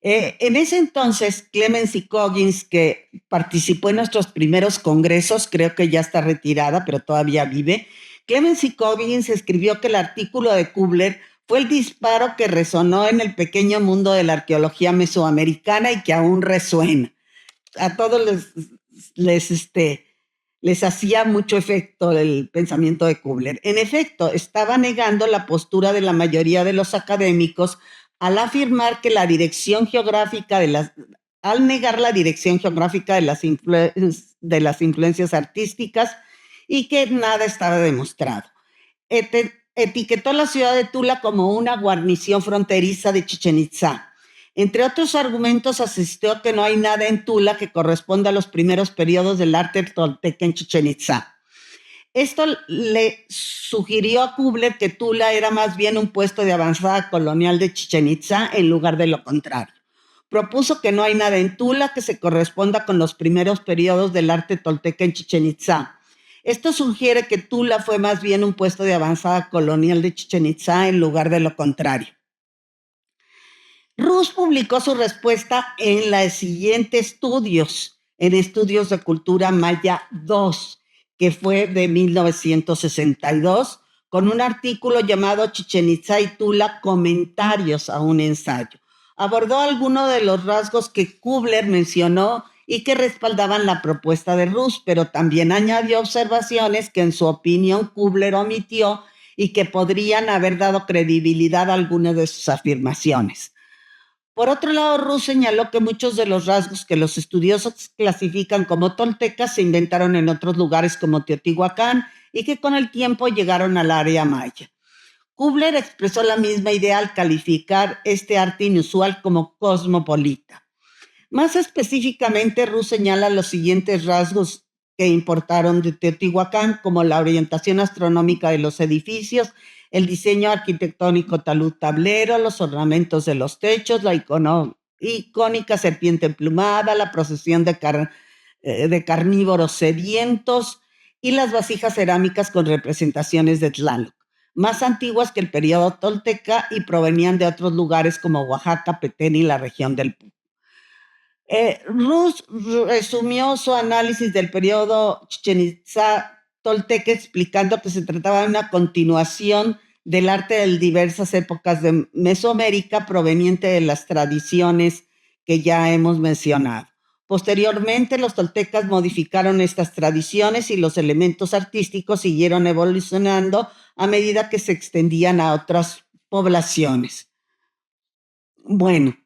En ese entonces, Clemens Coggins, que participó en nuestros primeros congresos, creo que ya está retirada, pero todavía vive, Clemens Coggins escribió que el artículo de Kubler fue el disparo que resonó en el pequeño mundo de la arqueología mesoamericana y que aún resuena. A todos les les hacía mucho efecto el pensamiento de Kubler. En efecto, estaba negando la postura de la mayoría de los académicos al afirmar que la dirección geográfica al negar la dirección geográfica de las influencias artísticas y que nada estaba demostrado. Etiquetó la ciudad de Tula como una guarnición fronteriza de Chichén Itzá. Entre otros argumentos, asistió que no hay nada en Tula que corresponda a los primeros periodos del arte tolteca en Chichén Itzá. Esto le sugirió a Kubler que Tula era más bien un puesto de avanzada colonial de Chichén Itzá en lugar de lo contrario. Propuso que no hay nada en Tula que se corresponda con los primeros periodos del arte tolteca en Chichén Itzá. Esto sugiere que Tula fue más bien un puesto de avanzada colonial de Chichén Itzá en lugar de lo contrario. Rus publicó su respuesta en los siguientes estudios, en Estudios de Cultura Maya 2, que fue de 1962, con un artículo llamado Chichén Itzá y Tula, comentarios a un ensayo. Abordó algunos de los rasgos que Kubler mencionó y que respaldaban la propuesta de Rus, pero también añadió observaciones que en su opinión Kubler omitió y que podrían haber dado credibilidad a algunas de sus afirmaciones. Por otro lado, Rus señaló que muchos de los rasgos que los estudiosos clasifican como toltecas se inventaron en otros lugares como Teotihuacán y que con el tiempo llegaron al área maya. Kubler expresó la misma idea al calificar este arte inusual como cosmopolita. Más específicamente, Rus señala los siguientes rasgos que importaron de Teotihuacán, como la orientación astronómica de los edificios, el diseño arquitectónico talud-tablero, los ornamentos de los techos, la icónica serpiente emplumada, la procesión de carnívoros sedientos y las vasijas cerámicas con representaciones de Tlaloc, más antiguas que el periodo tolteca y provenían de otros lugares como Oaxaca, Petén y la región del Puno. Rus resumió su análisis del periodo Chichén Itzá tolteca explicando que se trataba de una continuación del arte de diversas épocas de Mesoamérica proveniente de las tradiciones que ya hemos mencionado. Posteriormente, los toltecas modificaron estas tradiciones y los elementos artísticos siguieron evolucionando a medida que se extendían a otras poblaciones. Bueno,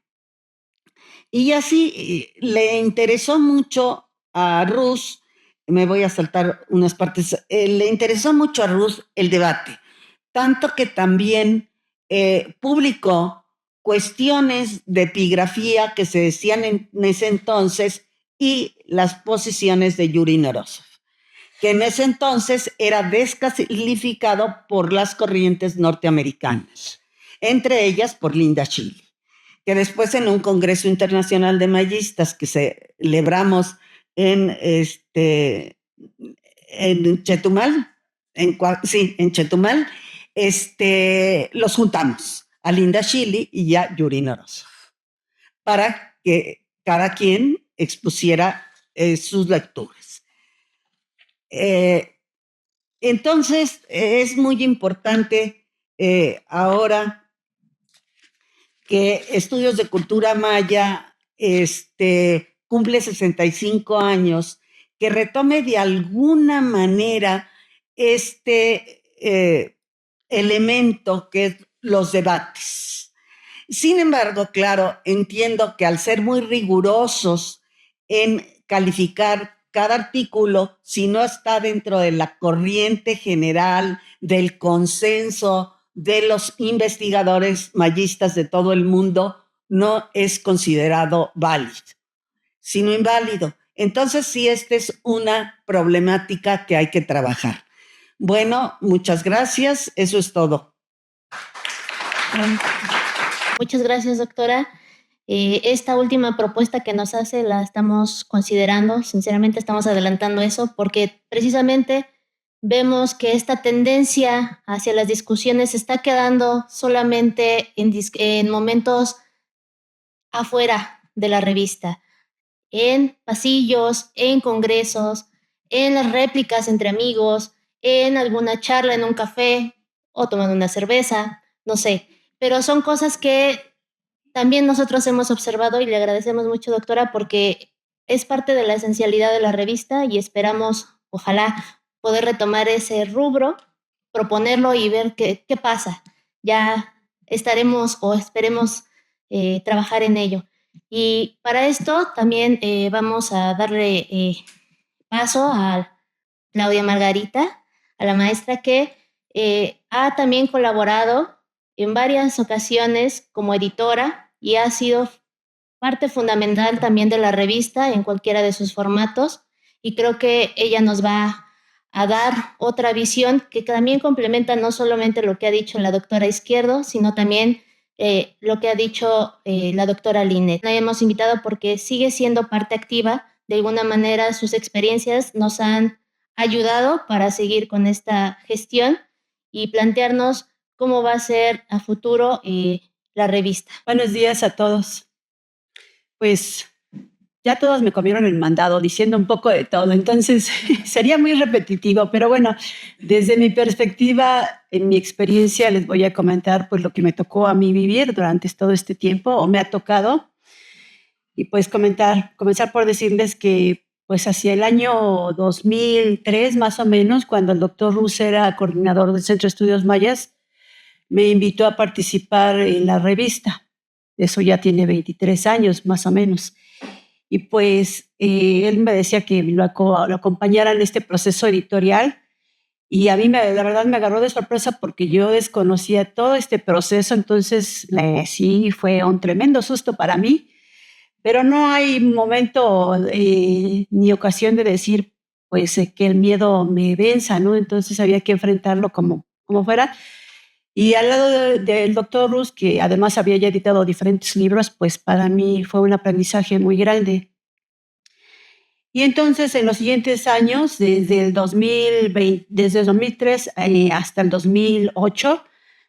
y así le interesó mucho a Rus, me voy a saltar unas partes, le interesó mucho a Rus el debate, tanto que también publicó cuestiones de epigrafía que se decían en ese entonces y las posiciones de Yuri Norosov, que en ese entonces era descalificado por las corrientes norteamericanas, entre ellas por Linda Chile, que después en un Congreso Internacional de Mayistas que celebramos en Chetumal, en Chetumal, los juntamos a Linda Chile y a Yuri Norosov para que cada quien expusiera sus lecturas. Entonces, es muy importante ahora que Estudios de Cultura Maya cumple 65 años, que retome de alguna manera elemento que es los debates. Sin embargo, claro, entiendo que al ser muy rigurosos en calificar cada artículo, si no está dentro de la corriente general del consenso de los investigadores mayistas de todo el mundo, no es considerado válido, sino inválido. Entonces, sí, esta es una problemática que hay que trabajar. Bueno, muchas gracias. Eso es todo. Muchas gracias, doctora. Esta última propuesta que nos hace la estamos considerando, sinceramente estamos adelantando eso, porque precisamente vemos que esta tendencia hacia las discusiones se está quedando solamente en momentos afuera de la revista, en pasillos, en congresos, en las réplicas entre amigos, en alguna charla en un café o tomando una cerveza, no sé, pero son cosas que también nosotros hemos observado y le agradecemos mucho, doctora, porque es parte de la esencialidad de la revista y esperamos ojalá poder retomar ese rubro, proponerlo y ver qué pasa. Ya estaremos o esperemos trabajar en ello. Y para esto también vamos a darle paso a Claudia Margarita, a la maestra que ha también colaborado en varias ocasiones como editora y ha sido parte fundamental también de la revista en cualquiera de sus formatos, y creo que ella nos va a dar otra visión que también complementa no solamente lo que ha dicho la doctora Izquierdo, sino también lo que ha dicho la doctora Linet. La hemos invitado porque sigue siendo parte activa. De alguna manera sus experiencias nos han ayudado para seguir con esta gestión y plantearnos cómo va a ser a futuro la revista. Buenos días a todos. Pues ya todos me comieron el mandado diciendo un poco de todo, entonces sería muy repetitivo, pero bueno, desde mi perspectiva, en mi experiencia, les voy a comentar pues lo que me tocó a mí vivir durante todo este tiempo, o me ha tocado, y pues comenzar por decirles que pues hacia el año 2003 más o menos, cuando el doctor Ruz era coordinador del Centro de Estudios Mayas, me invitó a participar en la revista. Eso ya tiene 23 años más o menos. Y pues él me decía que lo acompañara en este proceso editorial, y a mí la verdad me agarró de sorpresa porque yo desconocía todo este proceso, entonces sí fue un tremendo susto para mí, pero no hay momento ni ocasión de decir pues que el miedo me venza, ¿no? Entonces había que enfrentarlo como fuera. Y al lado del doctor Ruz, que además había ya editado diferentes libros, pues para mí fue un aprendizaje muy grande. Y entonces en los siguientes años, desde el 2003 hasta el 2008,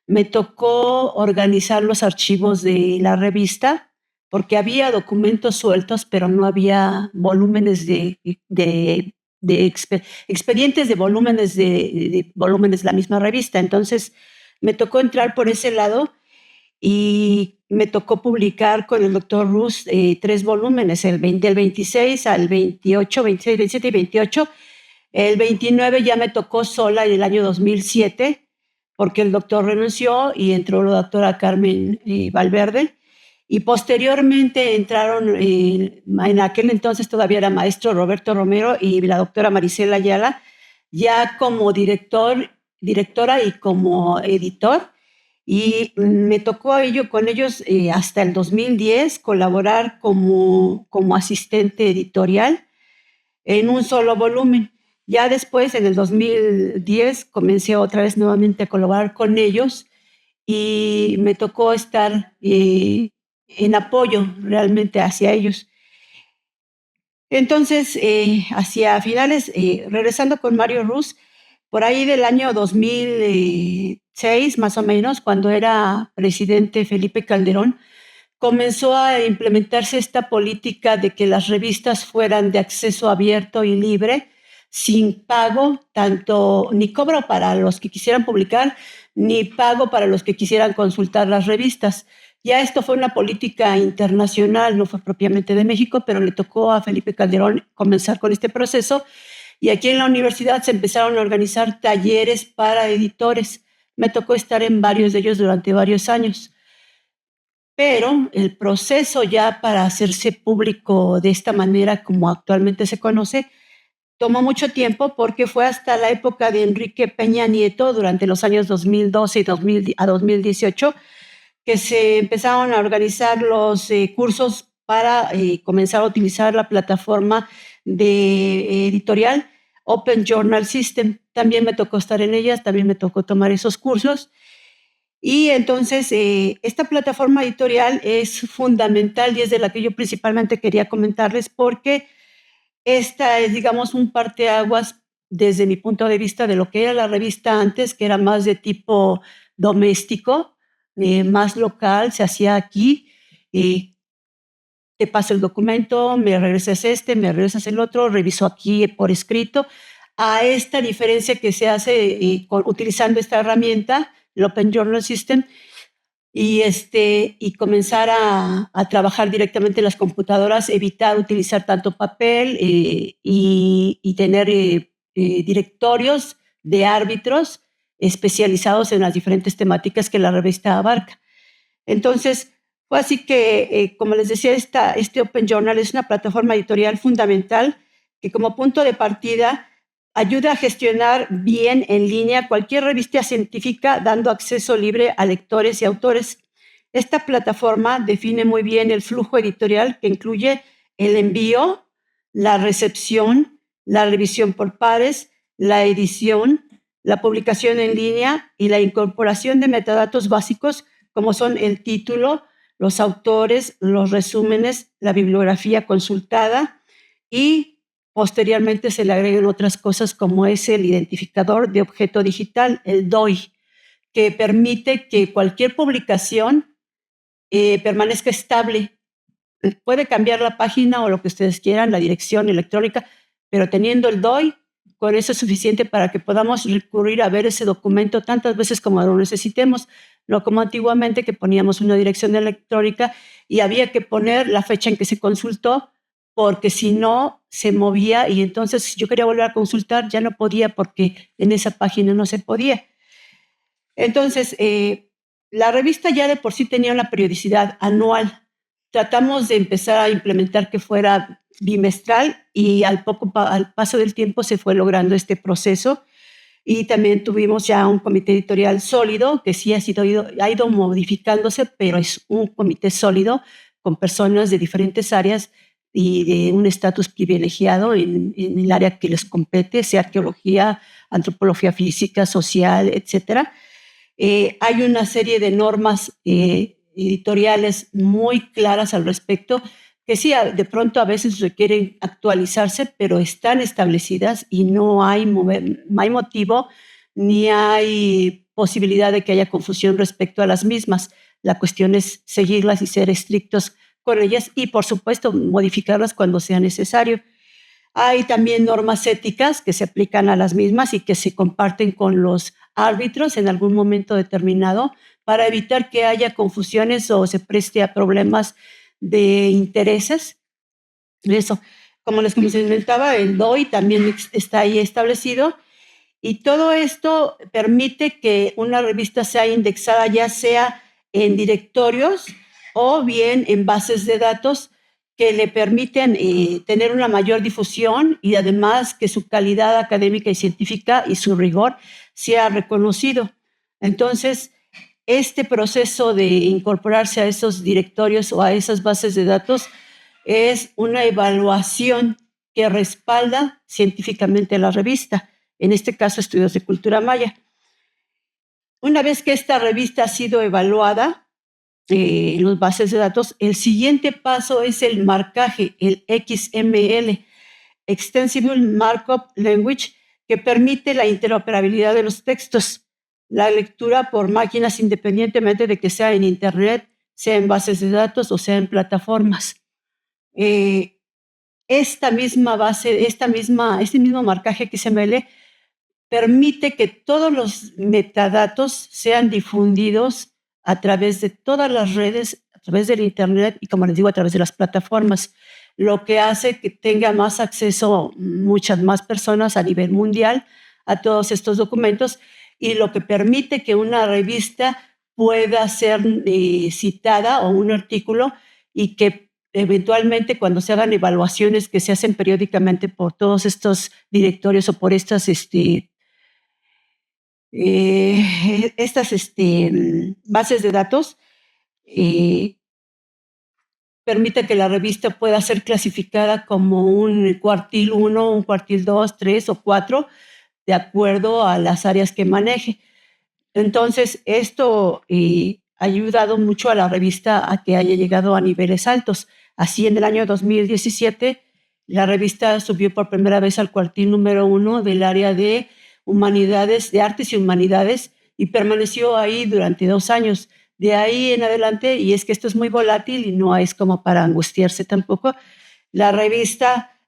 me tocó organizar los archivos de la revista, porque había documentos sueltos, pero no había volúmenes expedientes de volúmenes de la misma revista. Entonces me tocó entrar por ese lado y me tocó publicar con el doctor Ruz 3 volúmenes, del 26 al 28, 26, 27 y 28. El 29 ya me tocó sola en el año 2007, porque el doctor renunció y entró la doctora Carmen Valverde. Y posteriormente entraron, en aquel entonces todavía era maestro Roberto Romero y la doctora Maricela Ayala, ya como directora y como editor. Y me tocó con ellos hasta el 2010 colaborar como asistente editorial en un solo volumen. Ya después, en el 2010, comencé otra vez nuevamente a colaborar con ellos y me tocó estar en apoyo realmente hacia ellos. Entonces, hacia finales, regresando con Mario Ruz, por ahí del año 2006, más o menos, cuando era presidente Felipe Calderón, comenzó a implementarse esta política de que las revistas fueran de acceso abierto y libre, sin pago, ni cobro para los que quisieran publicar, ni pago para los que quisieran consultar las revistas. Ya esto fue una política internacional, no fue propiamente de México, pero le tocó a Felipe Calderón comenzar con este proceso. Y aquí en la universidad se empezaron a organizar talleres para editores. Me tocó estar en varios de ellos durante varios años. Pero el proceso ya para hacerse público de esta manera, como actualmente se conoce, tomó mucho tiempo, porque fue hasta la época de Enrique Peña Nieto, durante los años 2012 a 2018, que se empezaron a organizar los cursos para comenzar a utilizar la plataforma de editorial Open Journal System. También me tocó estar en ellas, también me tocó tomar esos cursos. Y entonces esta plataforma editorial es fundamental y es de la que yo principalmente quería comentarles, porque esta es, digamos, un parteaguas desde mi punto de vista de lo que era la revista antes, que era más de tipo doméstico, más local, se hacía aquí. Te paso el documento, me regresas me regresas el otro, reviso aquí por escrito, a esta diferencia que se hace utilizando esta herramienta, el Open Journal System, y comenzar a trabajar directamente en las computadoras, evitar utilizar tanto papel y tener directorios de árbitros especializados en las diferentes temáticas que la revista abarca. Entonces, fue así que, como les decía, este Open Journal es una plataforma editorial fundamental que como punto de partida ayuda a gestionar bien en línea cualquier revista científica, dando acceso libre a lectores y autores. Esta plataforma define muy bien el flujo editorial que incluye el envío, la recepción, la revisión por pares, la edición, la publicación en línea y la incorporación de metadatos básicos como son el título, los autores, los resúmenes, la bibliografía consultada y posteriormente se le agregan otras cosas como es el identificador de objeto digital, el DOI, que permite que cualquier publicación permanezca estable. Puede cambiar la página o lo que ustedes quieran, la dirección electrónica, pero teniendo el DOI, con eso es suficiente para que podamos recurrir a ver ese documento tantas veces como lo necesitemos, no como antiguamente que poníamos una dirección electrónica y había que poner la fecha en que se consultó, porque si no se movía y entonces si yo quería volver a consultar ya no podía porque en esa página no se podía. Entonces, la revista ya de por sí tenía una periodicidad anual. Tratamos de empezar a implementar que fuera bimestral y al paso del tiempo se fue logrando este proceso y también tuvimos ya un comité editorial sólido que sí ha ido modificándose, pero es un comité sólido con personas de diferentes áreas y de un estatus privilegiado en el área que les compete, sea arqueología, antropología física, social, etcétera. Hay una serie de normas editoriales muy claras al respecto, que sí, de pronto a veces requieren actualizarse, pero están establecidas y no hay motivo ni hay posibilidad de que haya confusión respecto a las mismas. La cuestión es seguirlas y ser estrictos con ellas y, por supuesto, modificarlas cuando sea necesario. Hay también normas éticas que se aplican a las mismas y que se comparten con los árbitros en algún momento determinado para evitar que haya confusiones o se preste a problemas de intereses. Eso, como les comentaba, el DOI también está ahí establecido y todo esto permite que una revista sea indexada ya sea en directorios o bien en bases de datos que le permiten tener una mayor difusión y además que su calidad académica y científica y su rigor sea reconocido. Entonces, este proceso de incorporarse a esos directorios o a esas bases de datos es una evaluación que respalda científicamente la revista, en este caso Estudios de Cultura Maya. Una vez que esta revista ha sido evaluada en las bases de datos, el siguiente paso es el marcaje, el XML, Extensible Markup Language, que permite la interoperabilidad de los textos, la lectura por máquinas independientemente de que sea en Internet, sea en bases de datos o sea en plataformas. Este mismo marcaje XML permite que todos los metadatos sean difundidos a través de todas las redes, a través del Internet y, como les digo, a través de las plataformas, lo que hace que tenga más acceso muchas más personas a nivel mundial a todos estos documentos y lo que permite que una revista pueda ser citada o un artículo y que eventualmente cuando se hagan evaluaciones que se hacen periódicamente por todos estos directorios o por estas bases de datos, permite que la revista pueda ser clasificada como un cuartil 1, un cuartil 2, 3 o 4, de acuerdo a las áreas que maneje. Entonces, esto ha ayudado mucho a la revista a que haya llegado a niveles altos. Así, en el año 2017, la revista subió por primera vez al cuartil número 1 del área de humanidades, de artes y humanidades, y permaneció ahí durante 2 años. De ahí en adelante, y es que esto es muy volátil y no es como para angustiarse tampoco, la revista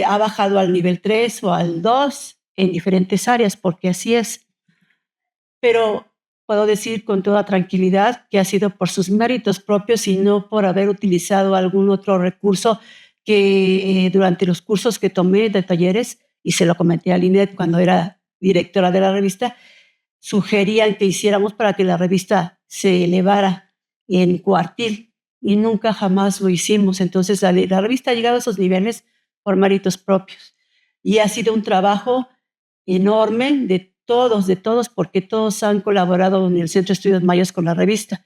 ha bajado al nivel 3 o al 2 en diferentes áreas, porque así es. Pero puedo decir con toda tranquilidad que ha sido por sus méritos propios y no por haber utilizado algún otro recurso que durante los cursos que tomé de talleres y se lo comenté a Linet cuando era directora de la revista, sugerían que hiciéramos para que la revista se elevara en cuartil y nunca jamás lo hicimos. Entonces la revista ha llegado a esos niveles por méritos propios y ha sido un trabajo enorme de todos, porque todos han colaborado en el Centro de Estudios Mayas con la revista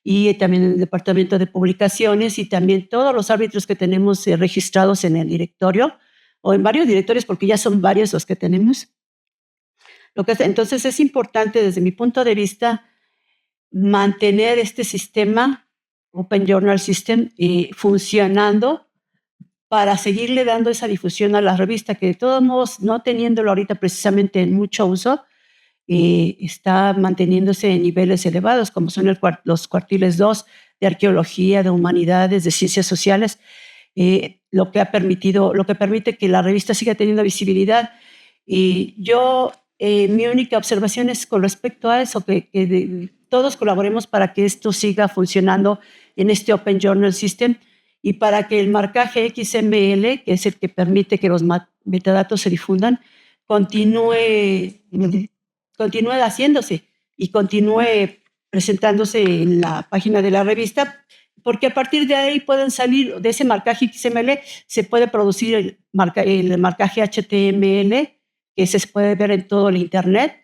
y también en el Departamento de Publicaciones y también todos los árbitros que tenemos registrados en el directorio o en varios directorios, porque ya son varios los que tenemos. Entonces es importante desde mi punto de vista mantener este sistema, Open Journal System, funcionando para seguirle dando esa difusión a la revista, que de todos modos, no teniéndolo ahorita precisamente en mucho uso, está manteniéndose en niveles elevados, como son los cuartiles 2 de arqueología, de humanidades, de ciencias sociales, lo que permite que la revista siga teniendo visibilidad. Y yo, mi única observación es con respecto a eso, que todos colaboremos para que esto siga funcionando en este Open Journal System y para que el marcaje XML, que es el que permite que los metadatos se difundan, continúe haciéndose y continúe presentándose en la página de la revista, porque a partir de ahí pueden salir, de ese marcaje XML, se puede producir el marcaje HTML, que se puede ver en todo el Internet,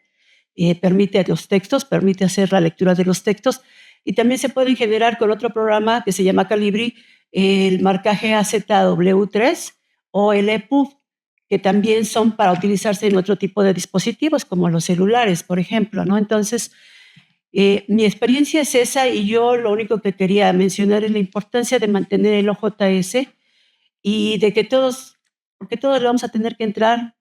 permite los textos, permite hacer la lectura de los textos, y también se pueden generar con otro programa que se llama Calibri, el marcaje AZW3 o el EPUB, que también son para utilizarse en otro tipo de dispositivos, como los celulares, por ejemplo, ¿no? Entonces, mi experiencia es esa y yo lo único que quería mencionar es la importancia de mantener el OJS y de que porque todos le vamos a tener que entrar,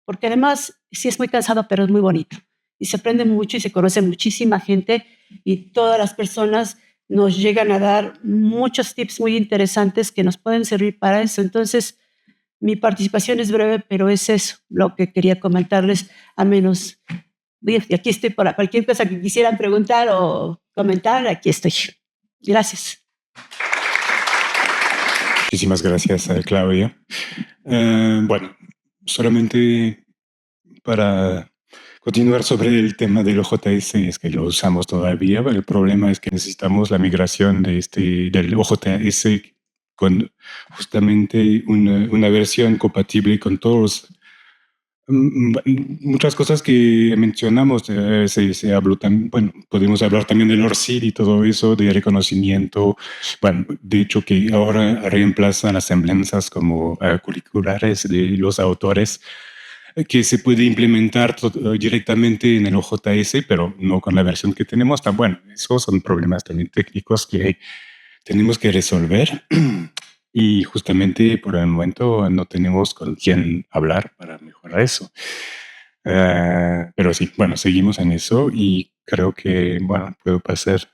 porque además sí es muy cansado, pero es muy bonito. Y se aprende mucho y se conoce muchísima gente y todas las personas nos llegan a dar muchos tips muy interesantes que nos pueden servir para eso. Entonces, mi participación es breve, pero es eso lo que quería comentarles, a menos. Y aquí estoy para cualquier cosa que quisieran preguntar o comentar, aquí estoy. Gracias. Muchísimas gracias, Claudia. Bueno, solamente para continuar sobre el tema del OJS, es que lo usamos todavía. El problema es que necesitamos la migración del OJS con justamente una versión compatible con todos. Muchas cosas que mencionamos, se habló también, bueno, podemos hablar también del ORCID y todo eso, de reconocimiento. Bueno, de hecho que ahora reemplazan las semblanzas como curriculares de los autores, que se puede implementar directamente en el OJS, pero no con la versión que tenemos. Bueno, esos son problemas también técnicos que tenemos que resolver y justamente por el momento no tenemos con quién hablar para mejorar eso. Pero sí, bueno, seguimos en eso y creo que, bueno, puedo pasar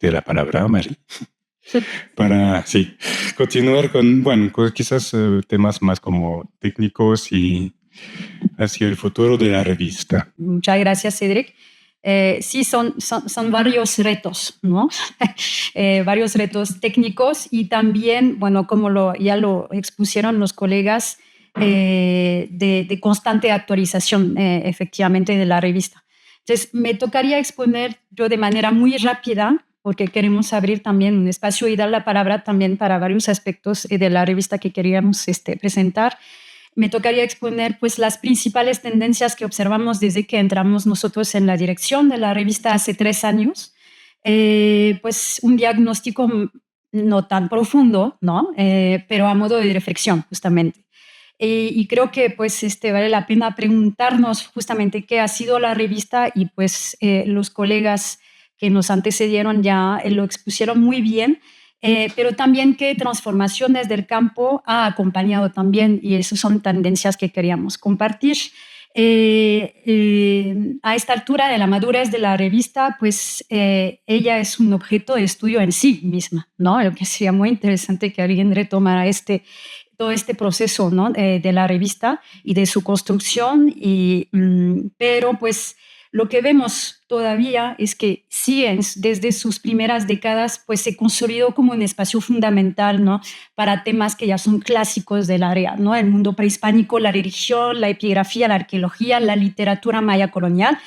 de la palabra a Mari. Sí. Para, sí, continuar con, bueno, quizás temas más como técnicos y hacia el futuro de la revista. Muchas gracias, Cedric. Sí, son varios retos, ¿no? Varios retos técnicos y también, bueno, como ya lo expusieron los colegas, de constante actualización, efectivamente, de la revista. Entonces, me tocaría exponer yo de manera muy rápida, porque queremos abrir también un espacio y dar la palabra también para varios aspectos de la revista que queríamos presentar. Me tocaría exponer pues las principales tendencias que observamos desde que entramos nosotros en la dirección de la revista hace 3 años. Pues un diagnóstico no tan profundo, ¿no? Pero a modo de reflexión, justamente. Y creo que pues vale la pena preguntarnos justamente qué ha sido la revista y pues los colegas que nos antecedieron ya lo expusieron muy bien. Pero también qué transformaciones del campo ha acompañado también, y esas son tendencias que queríamos compartir. A esta altura de la madurez de la revista, pues ella es un objeto de estudio en sí misma, ¿no? Lo que sería muy interesante que alguien retomara todo este proceso, ¿no? De la revista y de su construcción, pero pues lo que vemos todavía es que Science, desde sus primeras décadas, pues se consolidó como un espacio fundamental, ¿no? Para temas que ya son clásicos del área, ¿no? El mundo prehispánico, la religión, la epigrafía, la arqueología, la literatura maya colonial.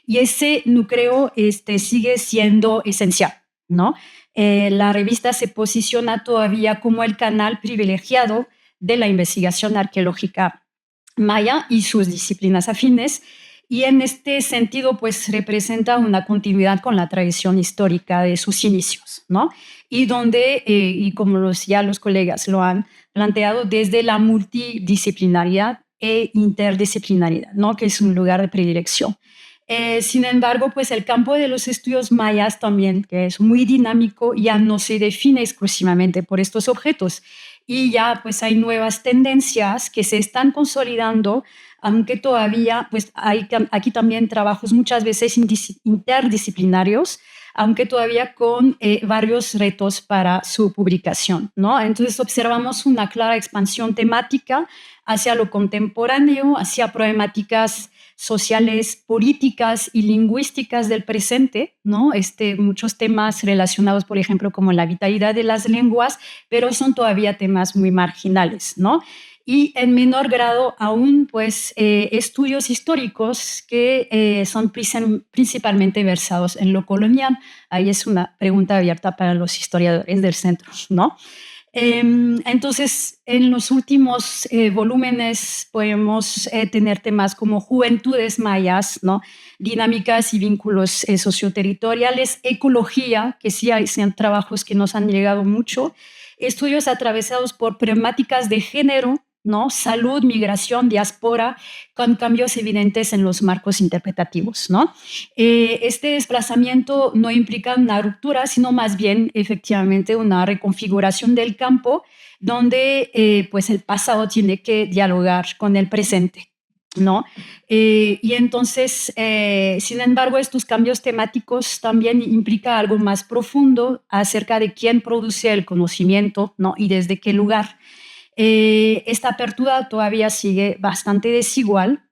Y ese núcleo sigue siendo esencial, ¿no? La revista se posiciona todavía como el canal privilegiado de la investigación arqueológica maya y sus disciplinas afines, y en este sentido pues representa una continuidad con la tradición histórica de sus inicios, ¿no? Y donde, y como ya los colegas lo han planteado, desde la multidisciplinaridad e interdisciplinaridad, ¿no? Que es un lugar de predilección. Sin embargo, pues el campo de los estudios mayas también, que es muy dinámico, ya no se define exclusivamente por estos objetos, y ya pues hay nuevas tendencias que se están consolidando, aunque todavía pues hay aquí también trabajos muchas veces interdisciplinarios, aunque todavía con varios retos para su publicación, ¿no? Entonces observamos una clara expansión temática hacia lo contemporáneo, hacia problemáticas sociales, políticas y lingüísticas del presente, ¿no? Muchos temas relacionados, por ejemplo, como la vitalidad de las lenguas, pero son todavía temas muy marginales, ¿no? Y en menor grado aún, pues, estudios históricos que son principalmente versados en lo colonial. Ahí es una pregunta abierta para los historiadores del centro, ¿no? Entonces, en los últimos volúmenes podemos tener temas como juventudes mayas, ¿no? Dinámicas y vínculos socioterritoriales, ecología, que sí hay sean trabajos que nos han llegado mucho, estudios atravesados por problemáticas de género, ¿no? Salud, migración, diáspora, con cambios evidentes en los marcos interpretativos, ¿no? Este desplazamiento no implica una ruptura, sino más bien efectivamente una reconfiguración del campo donde pues el pasado tiene que dialogar con el presente, ¿no? Y entonces, sin embargo, estos cambios temáticos también implican algo más profundo acerca de quién produce el conocimiento, ¿no? Y desde qué lugar. Esta apertura todavía sigue bastante desigual,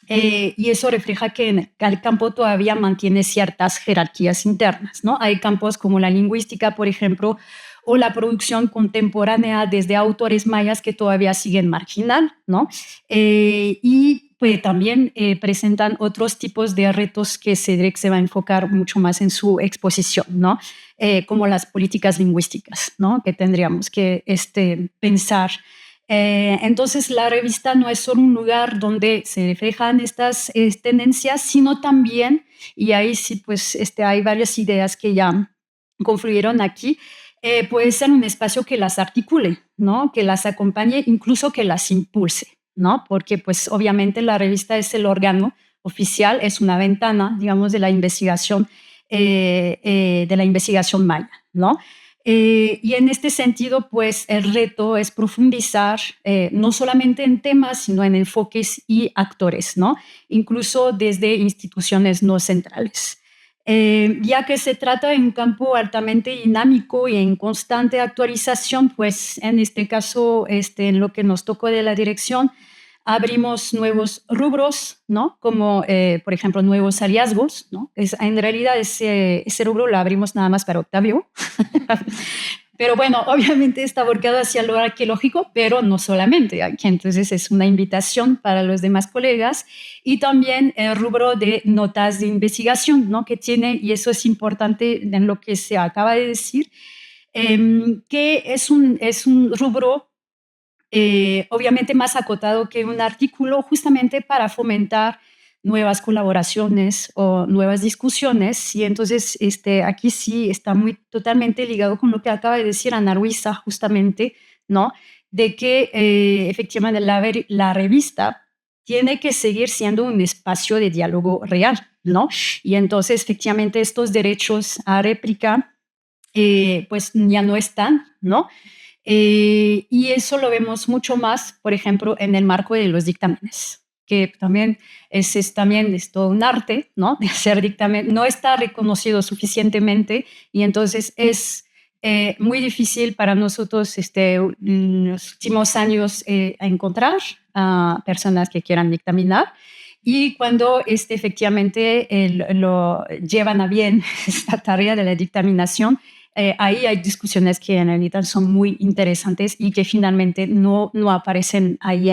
y eso refleja que en el campo todavía mantiene ciertas jerarquías internas, ¿no? Hay campos como la lingüística, por ejemplo, o la producción contemporánea desde autores mayas que todavía siguen marginal, ¿no? Y pues, también presentan otros tipos de retos que Cedric se va a enfocar mucho más en su exposición, ¿no? Como las políticas lingüísticas, ¿no? Que tendríamos que pensar. Entonces, la revista no es solo un lugar donde se reflejan estas tendencias, sino también, y ahí sí, pues hay varias ideas que ya confluyeron aquí, puede ser un espacio que las articule, ¿no? Que las acompañe, incluso que las impulse, ¿no? Porque pues obviamente la revista es el órgano oficial, es una ventana, digamos, de la investigación maya, ¿no? Y en este sentido, pues el reto es profundizar no solamente en temas, sino en enfoques y actores, ¿no? Incluso desde instituciones no centrales. Ya que se trata de un campo altamente dinámico y en constante actualización, pues en este caso, en lo que nos tocó de la dirección, abrimos nuevos rubros, ¿no? Como, por ejemplo, nuevos hallazgos, ¿no? En realidad ese rubro lo abrimos nada más para Octavio. Pero bueno, obviamente está volcado hacia lo arqueológico, pero no solamente. Entonces es una invitación para los demás colegas, y también el rubro de notas de investigación, ¿no? Que tiene, y eso es importante en lo que se acaba de decir, que es un rubro obviamente más acotado que un artículo, justamente para fomentar nuevas colaboraciones o nuevas discusiones. Y entonces aquí sí está totalmente ligado con lo que acaba de decir Ana Luisa, justamente, ¿no? De que efectivamente la revista tiene que seguir siendo un espacio de diálogo real, ¿no? Y entonces efectivamente estos derechos a réplica pues ya no están, ¿no? Y eso lo vemos mucho más, por ejemplo, en el marco de los dictámenes, que también es todo un arte, ¿no? De hacer dictamen, no está reconocido suficientemente, y entonces es muy difícil para nosotros en los últimos años encontrar a personas que quieran dictaminar. Y cuando efectivamente lo llevan a bien esta tarea de la dictaminación, ahí hay discusiones que en realidad son muy interesantes y que finalmente no aparecen ahí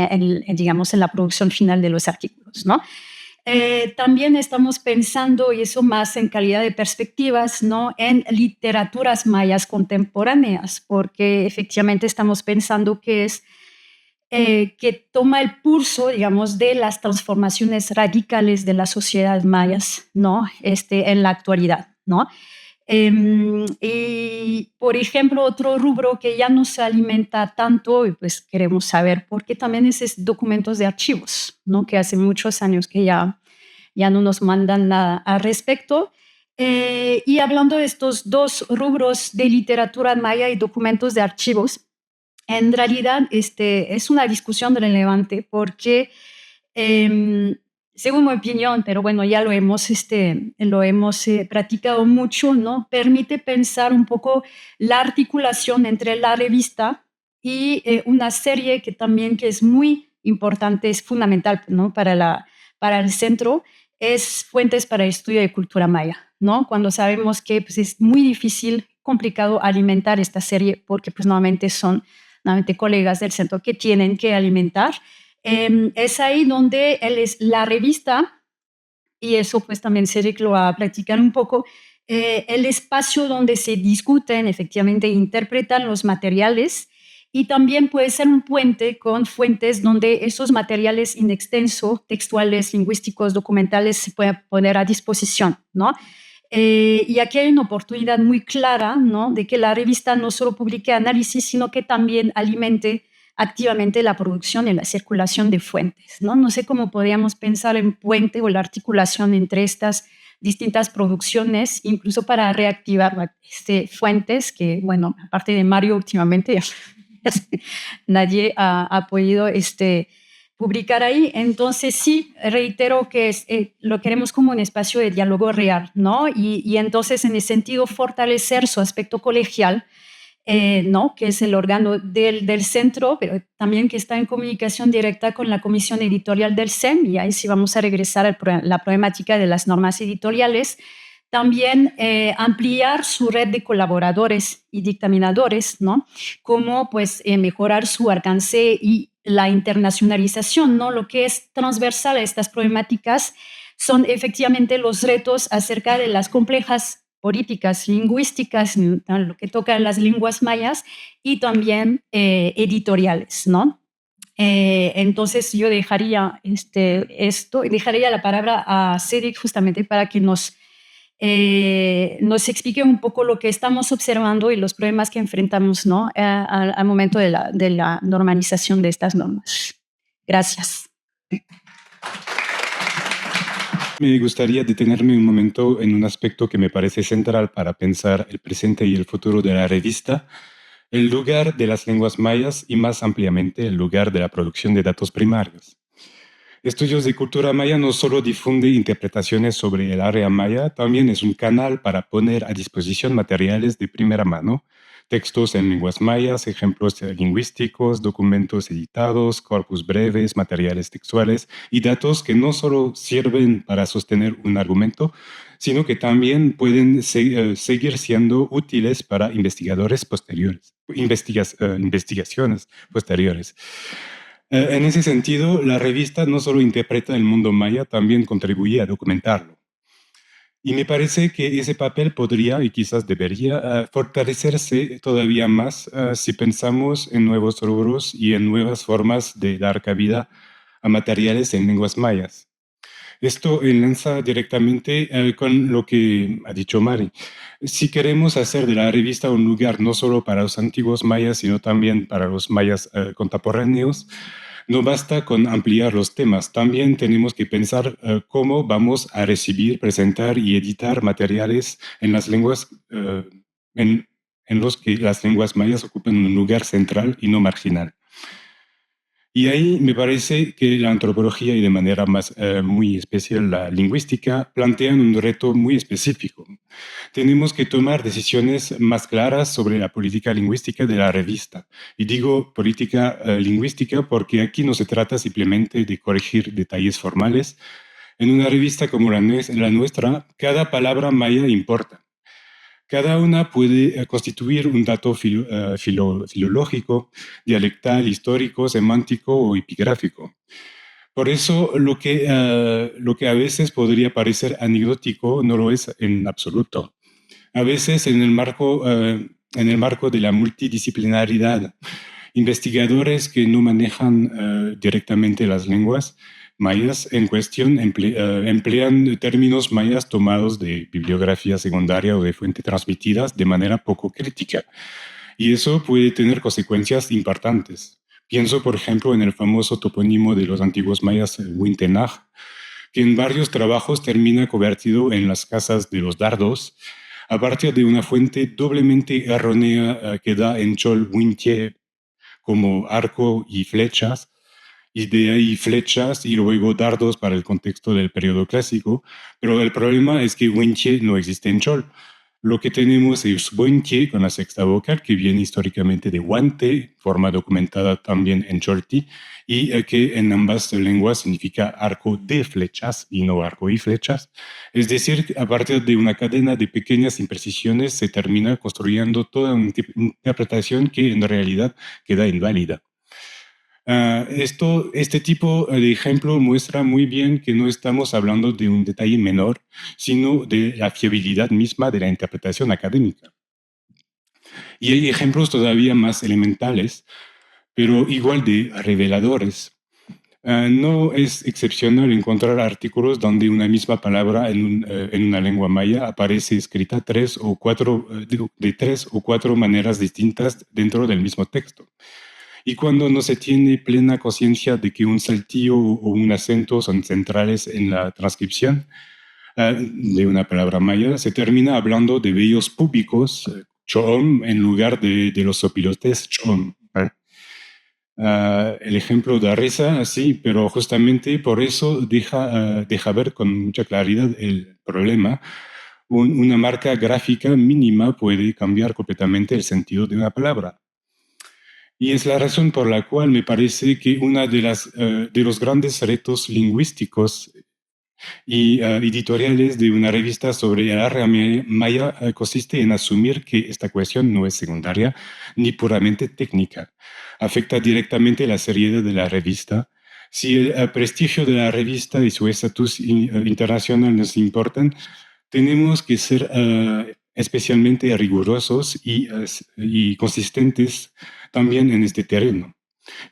digamos, en la producción final de los artículos, ¿no? También estamos pensando, y eso más en calidad de perspectivas, ¿no?, en literaturas mayas contemporáneas, porque efectivamente estamos pensando que es que toma el pulso, digamos, de las transformaciones radicales de las sociedades mayas, ¿no? En la actualidad, ¿no? Y, por ejemplo, otro rubro que ya no se alimenta tanto, y pues queremos saber por qué también es documentos de archivos, ¿no? Que hace muchos años que ya no nos mandan nada al respecto. Y hablando de estos dos rubros de literatura maya y documentos de archivos, en realidad es una discusión relevante porque, según mi opinión, pero bueno, ya lo hemos practicado mucho, ¿no? Permite pensar un poco la articulación entre la revista y una serie que también que es muy importante, es fundamental, ¿no?, para el centro, es Fuentes para el Estudio de Cultura Maya, ¿no? Cuando sabemos que pues, es muy difícil, complicado alimentar esta serie porque pues normalmente son colegas del centro que tienen que alimentar. Es ahí donde la revista, y eso pues también Cedric lo va a practicar un poco, el espacio donde se discuten, efectivamente interpretan los materiales, y también puede ser un puente con fuentes donde esos materiales in extenso, textuales, lingüísticos, documentales, se pueden poner a disposición, ¿no? Y aquí hay una oportunidad muy clara, ¿no?, de que la revista no solo publique análisis, sino que también alimente activamente la producción y la circulación de fuentes, ¿no? No sé cómo podríamos pensar en puente o la articulación entre estas distintas producciones, incluso para reactivar fuentes que, bueno, aparte de Mario últimamente, nadie ha podido publicar ahí. Entonces sí, reitero que lo queremos como un espacio de diálogo real, ¿no? Y entonces en ese sentido fortalecer su aspecto colegial, ¿no?, que es el órgano del centro, pero también que está en comunicación directa con la comisión editorial del CEM, y ahí sí vamos a regresar a la problemática de las normas editoriales. También ampliar su red de colaboradores y dictaminadores, ¿no?, como pues mejorar su alcance y la internacionalización, ¿no? Lo que es transversal a estas problemáticas son efectivamente los retos acerca de las complejas políticas lingüísticas, ¿no?, lo que toca a las lenguas mayas, y también editoriales, ¿no? Entonces yo dejaría dejaría la palabra a Cedric justamente para que nos explique un poco lo que estamos observando y los problemas que enfrentamos, ¿no?, al momento de la normalización de estas normas. Gracias. Me gustaría detenerme un momento en un aspecto que me parece central para pensar el presente y el futuro de la revista, el lugar de las lenguas mayas y más ampliamente el lugar de la producción de datos primarios. Estudios de Cultura Maya no solo difunde interpretaciones sobre el área maya, también es un canal para poner a disposición materiales de primera mano, textos en lenguas mayas, ejemplos lingüísticos, documentos editados, corpus breves, materiales textuales y datos que no solo sirven para sostener un argumento, sino que también pueden seguir siendo útiles para investigadores posteriores, investigaciones posteriores. En ese sentido, la revista no solo interpreta el mundo maya, también contribuye a documentarlo. Y me parece que ese papel podría y quizás debería fortalecerse todavía más si pensamos en nuevos rubros y en nuevas formas de dar cabida a materiales en lenguas mayas. Esto enlaza directamente con lo que ha dicho Mari. Si queremos hacer de la revista un lugar no solo para los antiguos mayas, sino también para los mayas contemporáneos, no basta con ampliar los temas, también tenemos que pensar cómo vamos a recibir, presentar y editar materiales en las lenguas en los que las lenguas mayas ocupan un lugar central y no marginal. Y ahí me parece que la antropología y de manera más muy especial la lingüística plantean un reto muy específico. Tenemos que tomar decisiones más claras sobre la política lingüística de la revista. Y digo política lingüística porque aquí no se trata simplemente de corregir detalles formales, En una revista como la nuestra, cada palabra maya importa. Cada una puede constituir un dato filológico, dialectal, histórico, semántico o epigráfico. Por eso lo que a veces podría parecer anecdótico no lo es en absoluto. A veces en el marco de la multidisciplinaridad, investigadores que no manejan directamente las lenguas mayas en cuestión emplean términos mayas tomados de bibliografía secundaria o de fuente transmitidas de manera poco crítica. Y eso puede tener consecuencias importantes. Pienso, por ejemplo, en el famoso topónimo de los antiguos mayas Huintenaj, que en varios trabajos termina convertido en las casas de los dardos, a partir de una fuente doblemente errónea que da en chol Huintie como arco y flechas, y de ahí flechas y luego dardos para el contexto del periodo clásico, pero el problema es que Huintie no existe en chol. Lo que tenemos es Huintie con la sexta vocal, que viene históricamente de guante, forma documentada también en cholti, y que en ambas lenguas significa arco de flechas y no arco y flechas. Es decir, a partir de una cadena de pequeñas imprecisiones se termina construyendo toda una interpretación que en realidad queda inválida. Este tipo de ejemplo muestra muy bien que no estamos hablando de un detalle menor, sino de la fiabilidad misma de la interpretación académica. Y hay ejemplos todavía más elementales, pero igual de reveladores. No es excepcional encontrar artículos donde una misma palabra en una lengua maya aparece escrita de tres o cuatro maneras distintas dentro del mismo texto. Y cuando no se tiene plena conciencia de que un saltillo o un acento son centrales en la transcripción de una palabra maya, se termina hablando de vellos púbicos, chom, en lugar de los sopilotes, chom. El ejemplo da risa, sí, pero justamente por eso deja ver con mucha claridad el problema. Una marca gráfica mínima puede cambiar completamente el sentido de una palabra. Y es la razón por la cual me parece que uno de los grandes retos lingüísticos y editoriales de una revista sobre el área maya consiste en asumir que esta cuestión no es secundaria ni puramente técnica. Afecta directamente la seriedad de la revista. Si el prestigio de la revista y su estatus internacional nos importan, tenemos que ser especialmente rigurosos y consistentes también en este terreno.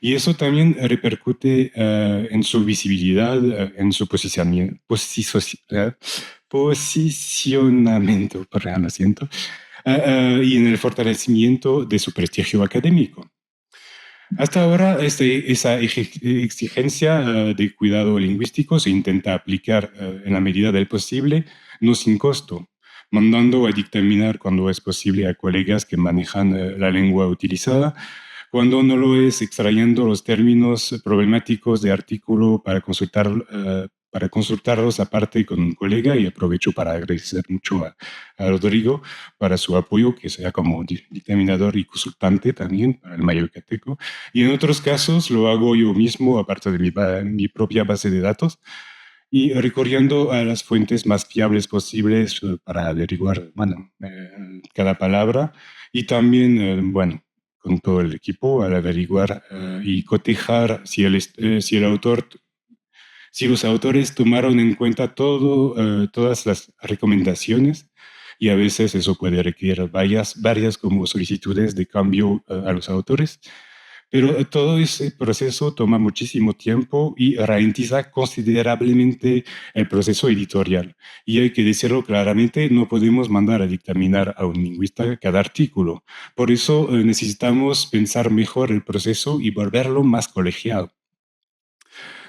Y eso también repercute en su visibilidad, en su posicionamiento, perdón, lo siento, y en el fortalecimiento de su prestigio académico. Hasta ahora, esa exigencia de cuidado lingüístico se intenta aplicar en la medida del posible, no sin costo, mandando a dictaminar cuando es posible a colegas que manejan la lengua utilizada, cuando no lo es, extrayendo los términos problemáticos de artículo para consultarlos aparte con un colega, y aprovecho para agradecer mucho a Rodrigo para su apoyo, que sea como dictaminador y consultante también para el Mayocateco. Y en otros casos lo hago yo mismo, aparte de mi propia base de datos, y recurriendo a las fuentes más fiables posibles para averiguar, cada palabra, y también, con todo el equipo al averiguar y cotejar si los autores tomaron en cuenta todas las recomendaciones, y a veces eso puede requerir varias como solicitudes de cambio a los autores. Pero todo ese proceso toma muchísimo tiempo y ralentiza considerablemente el proceso editorial. Y hay que decirlo claramente, no podemos mandar a dictaminar a un lingüista cada artículo. Por eso necesitamos pensar mejor el proceso y volverlo más colegiado.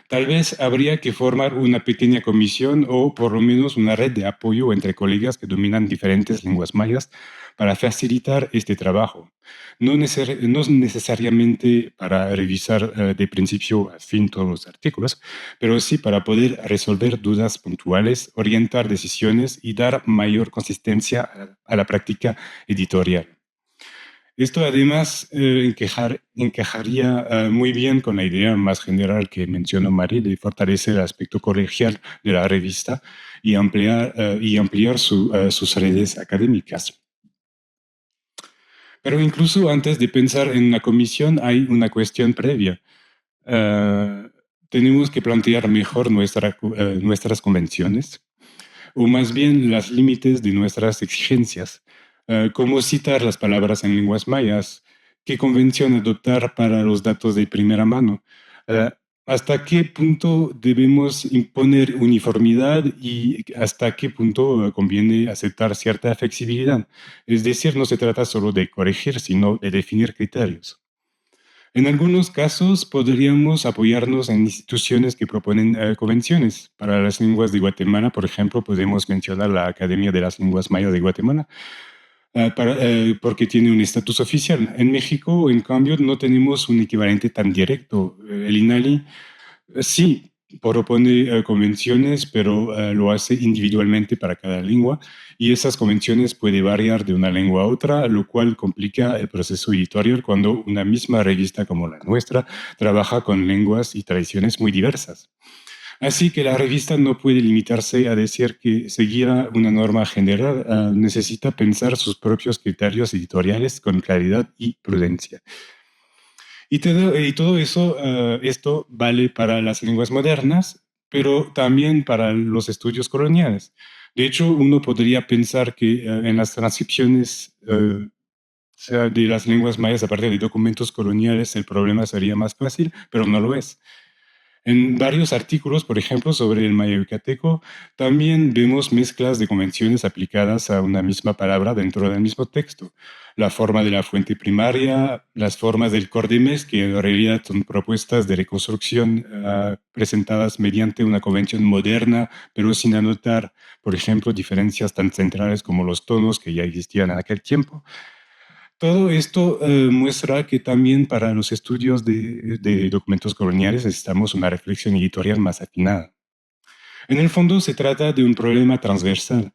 Tal vez habría que formar una pequeña comisión o por lo menos una red de apoyo entre colegas que dominan diferentes lenguas mayas para facilitar este trabajo. No necesariamente para revisar de principio a fin todos los artículos, pero sí para poder resolver dudas puntuales, orientar decisiones y dar mayor consistencia a la práctica editorial. Esto además encajaría muy bien con la idea más general que mencionó Mari de fortalecer el aspecto colegial de la revista y ampliar sus redes académicas. Pero incluso antes de pensar en una comisión hay una cuestión previa. Tenemos que plantear mejor nuestras convenciones, o más bien los límites de nuestras exigencias. Cómo citar las palabras en lenguas mayas, qué convención adoptar para los datos de primera mano, eh, hasta qué punto debemos imponer uniformidad y hasta qué punto conviene aceptar cierta flexibilidad. Es decir, no se trata solo de corregir, sino de definir criterios. En algunos casos podríamos apoyarnos en instituciones que proponen convenciones. Para las lenguas de Guatemala, por ejemplo, podemos mencionar la Academia de las Lenguas Mayas de Guatemala, porque tiene un estatus oficial. En México, en cambio, no tenemos un equivalente tan directo. El INALI sí propone convenciones, pero lo hace individualmente para cada lengua y esas convenciones pueden variar de una lengua a otra, lo cual complica el proceso editorial cuando una misma revista como la nuestra trabaja con lenguas y tradiciones muy diversas. Así que la revista no puede limitarse a decir que seguirá una norma general, necesita pensar sus propios criterios editoriales con claridad y prudencia. Y todo eso, esto vale para las lenguas modernas, pero también para los estudios coloniales. De hecho, uno podría pensar que en las transcripciones de las lenguas mayas a partir de documentos coloniales el problema sería más fácil, pero no lo es. En varios artículos, por ejemplo, sobre el maya yucateco, también vemos mezclas de convenciones aplicadas a una misma palabra dentro del mismo texto. La forma de la fuente primaria, las formas del cordemes, que en realidad son propuestas de reconstrucción presentadas mediante una convención moderna, pero sin anotar, por ejemplo, diferencias tan centrales como los tonos que ya existían en aquel tiempo. Todo esto muestra que también para los estudios de documentos coloniales necesitamos una reflexión editorial más afinada. En el fondo se trata de un problema transversal.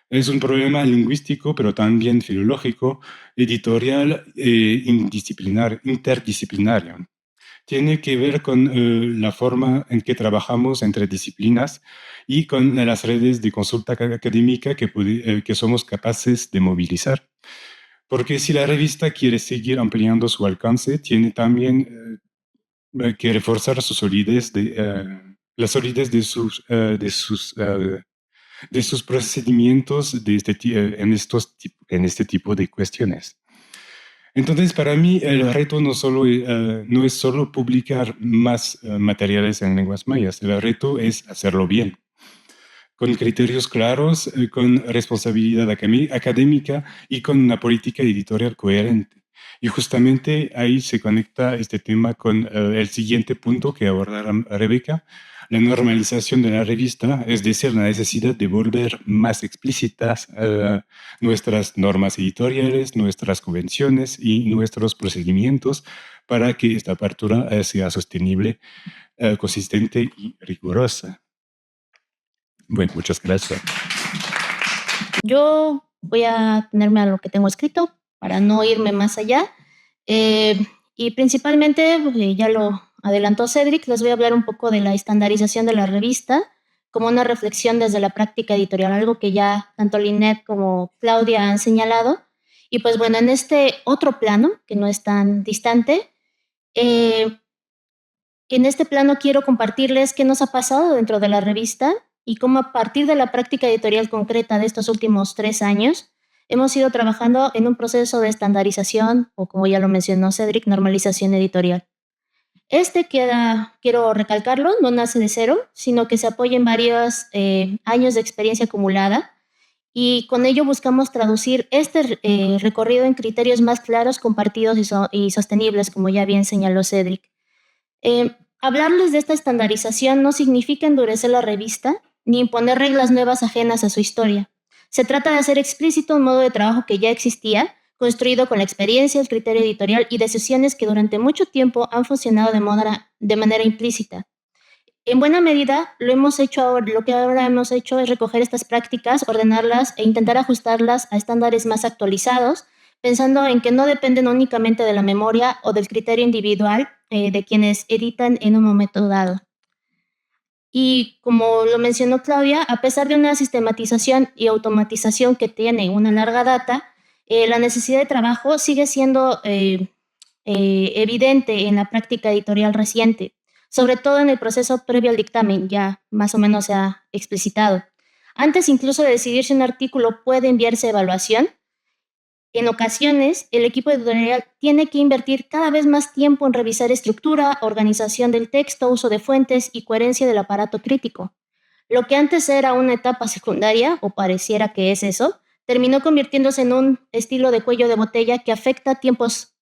Es un problema lingüístico, pero también filológico, editorial e interdisciplinario. Tiene que ver con la forma en que trabajamos entre disciplinas y con las redes de consulta académica que somos capaces de movilizar. Porque si la revista quiere seguir ampliando su alcance, tiene también que reforzar su solidez la solidez de sus procedimientos en este tipo de cuestiones. Entonces, para mí, el reto no es solo publicar más materiales en lenguas mayas, el reto es hacerlo bien, con criterios claros, con responsabilidad académica y con una política editorial coherente. Y justamente ahí se conecta este tema con el siguiente punto que abordará Rebeca, la normalización de la revista, es decir, la necesidad de volver más explícitas nuestras normas editoriales, nuestras convenciones y nuestros procedimientos para que esta apertura sea sostenible, consistente y rigurosa. Bueno, muchas gracias. Yo voy a tenerme a lo que tengo escrito para no irme más allá. Y principalmente, ya lo adelantó Cedric, les voy a hablar un poco de la estandarización de la revista como una reflexión desde la práctica editorial, algo que ya tanto Lynette como Claudia han señalado. Y pues bueno, en este otro plano, que no es tan distante, en este plano quiero compartirles qué nos ha pasado dentro de la revista y cómo a partir de la práctica editorial concreta de estos últimos 3 años hemos ido trabajando en un proceso de estandarización o, como ya lo mencionó Cedric, normalización editorial. Quiero recalcarlo, no nace de cero, sino que se apoya en varios años de experiencia acumulada y con ello buscamos traducir este recorrido en criterios más claros, compartidos y sostenibles, como ya bien señaló Cedric. Hablarles de esta estandarización no significa endurecer la revista ni imponer reglas nuevas ajenas a su historia. Se trata de hacer explícito un modo de trabajo que ya existía, construido con la experiencia, el criterio editorial y decisiones que durante mucho tiempo han funcionado de manera implícita. En buena medida, lo que ahora hemos hecho es recoger estas prácticas, ordenarlas e intentar ajustarlas a estándares más actualizados, pensando en que no dependen únicamente de la memoria o del criterio individual de quienes editan en un momento dado. Y como lo mencionó Claudia, a pesar de una sistematización y automatización que tiene una larga data, la necesidad de trabajo sigue siendo evidente en la práctica editorial reciente, sobre todo en el proceso previo al dictamen, ya más o menos se ha explicitado. Antes incluso de decidir si un artículo puede enviarse a evaluación, en ocasiones, el equipo editorial tiene que invertir cada vez más tiempo en revisar estructura, organización del texto, uso de fuentes y coherencia del aparato crítico. Lo que antes era una etapa secundaria, o pareciera que es eso, terminó convirtiéndose en un estilo de cuello de botella que afecta tiempos,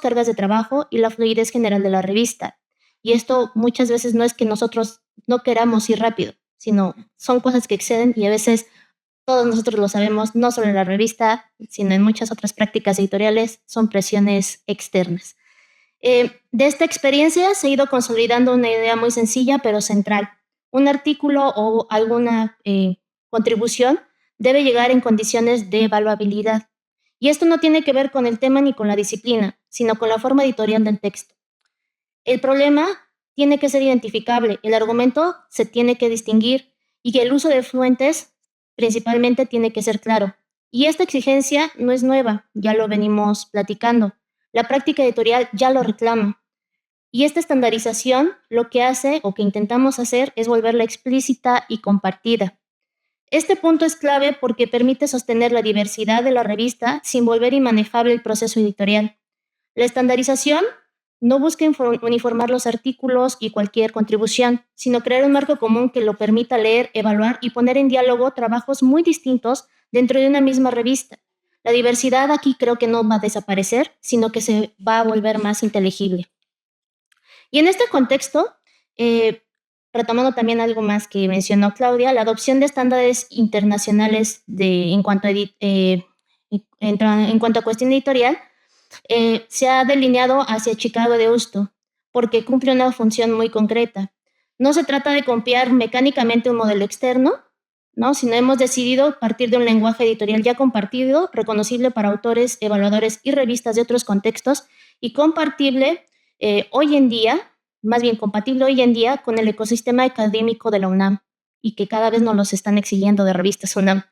cargas de trabajo y la fluidez general de la revista. Y esto muchas veces no es que nosotros no queramos ir rápido, sino son cosas que exceden y a veces todos nosotros lo sabemos, no solo en la revista, sino en muchas otras prácticas editoriales, son presiones externas. De esta experiencia se ha ido consolidando una idea muy sencilla pero central. Un artículo o alguna contribución debe llegar en condiciones de evaluabilidad. Y esto no tiene que ver con el tema ni con la disciplina, sino con la forma editorial del texto. El problema tiene que ser identificable, el argumento se tiene que distinguir y que el uso de fuentes principalmente tiene que ser claro. Y esta exigencia no es nueva, ya lo venimos platicando. La práctica editorial ya lo reclama. Y esta estandarización lo que hace o que intentamos hacer es volverla explícita y compartida. Este punto es clave porque permite sostener la diversidad de la revista sin volver inmanejable el proceso editorial. La estandarización no busca uniformar los artículos y cualquier contribución, sino crear un marco común que lo permita leer, evaluar y poner en diálogo trabajos muy distintos dentro de una misma revista. La diversidad aquí creo que no va a desaparecer, sino que se va a volver más inteligible. Y en este contexto, retomando también algo más que mencionó Claudia, la adopción de estándares internacionales en cuanto a cuestión editorial, se ha delineado hacia Chicago de Houston, porque cumple una función muy concreta. No se trata de copiar mecánicamente un modelo externo, ¿no? Sino hemos decidido partir de un lenguaje editorial ya compartido, reconocible para autores, evaluadores y revistas de otros contextos y compartible hoy en día, más bien compatible hoy en día con el ecosistema académico de la UNAM y que cada vez nos los están exigiendo de revistas UNAM.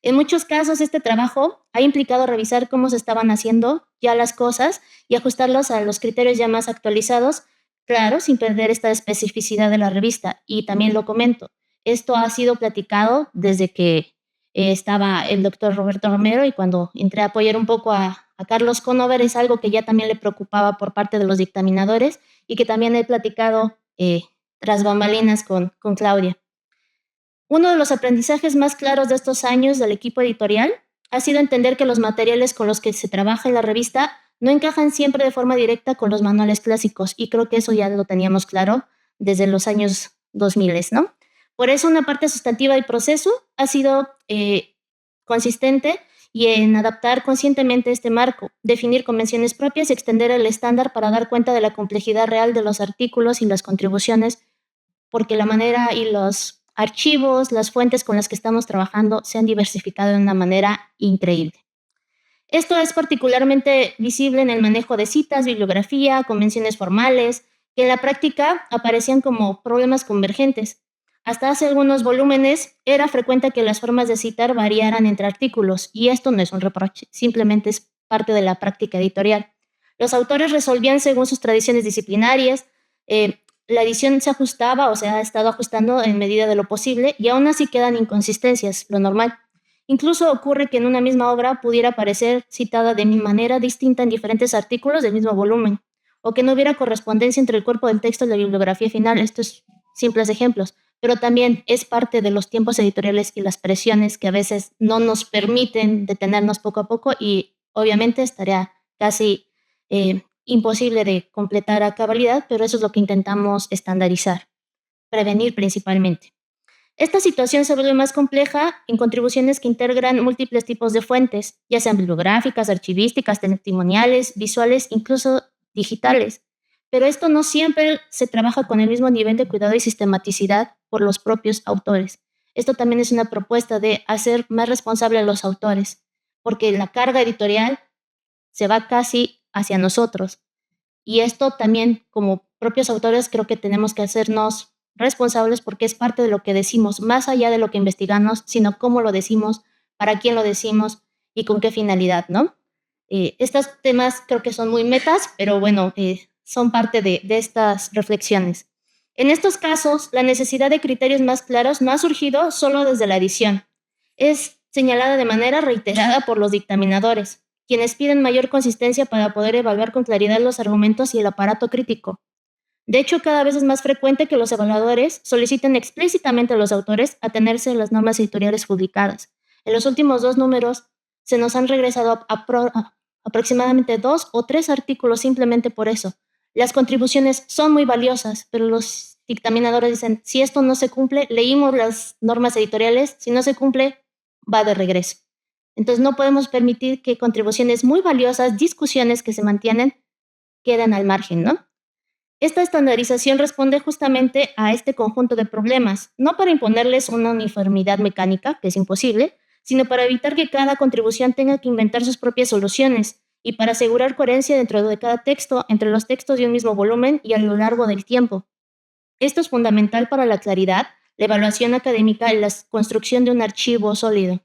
En muchos casos, este trabajo ha implicado revisar cómo se estaban haciendo ya las cosas y ajustarlos a los criterios ya más actualizados, claro, sin perder esta especificidad de la revista. Y también lo comento, esto ha sido platicado desde que estaba el doctor Roberto Romero y cuando entré a apoyar un poco a Carlos Conover es algo que ya también le preocupaba por parte de los dictaminadores y que también he platicado tras bambalinas con Claudia. Uno de los aprendizajes más claros de estos años del equipo editorial ha sido entender que los materiales con los que se trabaja en la revista no encajan siempre de forma directa con los manuales clásicos, y creo que eso ya lo teníamos claro desde los años 2000, ¿no? Por eso una parte sustantiva del proceso ha sido consistente y en adaptar conscientemente este marco, definir convenciones propias y extender el estándar para dar cuenta de la complejidad real de los artículos y las contribuciones, porque la manera y los archivos, las fuentes con las que estamos trabajando se han diversificado de una manera increíble. Esto es particularmente visible en el manejo de citas, bibliografía, convenciones formales, que en la práctica aparecían como problemas convergentes. Hasta hace algunos volúmenes era frecuente que las formas de citar variaran entre artículos, y esto no es un reproche, simplemente es parte de la práctica editorial. Los autores resolvían según sus tradiciones disciplinarias, la edición se ajustaba o se ha estado ajustando en medida de lo posible y aún así quedan inconsistencias, lo normal. Incluso ocurre que en una misma obra pudiera aparecer citada de manera distinta en diferentes artículos del mismo volumen, o que no hubiera correspondencia entre el cuerpo del texto y la bibliografía final. Estos simples ejemplos, pero también es parte de los tiempos editoriales y las presiones que a veces no nos permiten detenernos poco a poco y obviamente estaría casi imposible de completar a cabalidad, pero eso es lo que intentamos estandarizar, prevenir principalmente. Esta situación se vuelve más compleja en contribuciones que integran múltiples tipos de fuentes, ya sean bibliográficas, archivísticas, testimoniales, visuales, incluso digitales. Pero esto no siempre se trabaja con el mismo nivel de cuidado y sistematicidad por los propios autores. Esto también es una propuesta de hacer más responsable a los autores, porque la carga editorial se va casi hacia nosotros. Y esto también, como propios autores, creo que tenemos que hacernos responsables porque es parte de lo que decimos, más allá de lo que investigamos, sino cómo lo decimos, para quién lo decimos y con qué finalidad, ¿no? Estos temas creo que son muy metas, pero bueno, son parte de estas reflexiones. En estos casos, la necesidad de criterios más claros no ha surgido solo desde la edición. Es señalada de manera reiterada por los dictaminadores, quienes piden mayor consistencia para poder evaluar con claridad los argumentos y el aparato crítico. De hecho, cada vez es más frecuente que los evaluadores soliciten explícitamente a los autores atenerse a las normas editoriales publicadas. En los últimos 2 números se nos han regresado aproximadamente 2 o 3 artículos simplemente por eso. Las contribuciones son muy valiosas, pero los dictaminadores dicen, si esto no se cumple, leímos las normas editoriales, si no se cumple, va de regreso. Entonces no podemos permitir que contribuciones muy valiosas, discusiones que se mantienen, queden al margen, ¿no? Esta estandarización responde justamente a este conjunto de problemas, no para imponerles una uniformidad mecánica, que es imposible, sino para evitar que cada contribución tenga que inventar sus propias soluciones y para asegurar coherencia dentro de cada texto, entre los textos de un mismo volumen y a lo largo del tiempo. Esto es fundamental para la claridad, la evaluación académica y la construcción de un archivo sólido.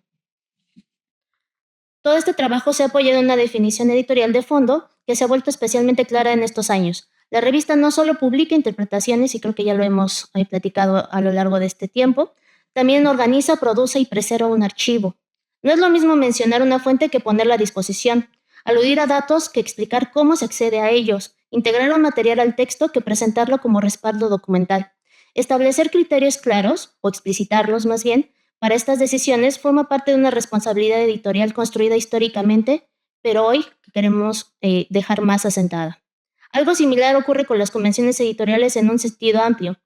Todo este trabajo se ha apoyado en una definición editorial de fondo que se ha vuelto especialmente clara en estos años. La revista no solo publica interpretaciones, y creo que ya lo hemos platicado a lo largo de este tiempo, también organiza, produce y preserva un archivo. No es lo mismo mencionar una fuente que ponerla a disposición, aludir a datos que explicar cómo se accede a ellos, integrar un material al texto que presentarlo como respaldo documental. Establecer criterios claros, o explicitarlos más bien, para estas decisiones forma parte de una responsabilidad editorial construida históricamente, pero hoy queremos dejar más asentada. Algo similar ocurre con las convenciones editoriales en un sentido amplio.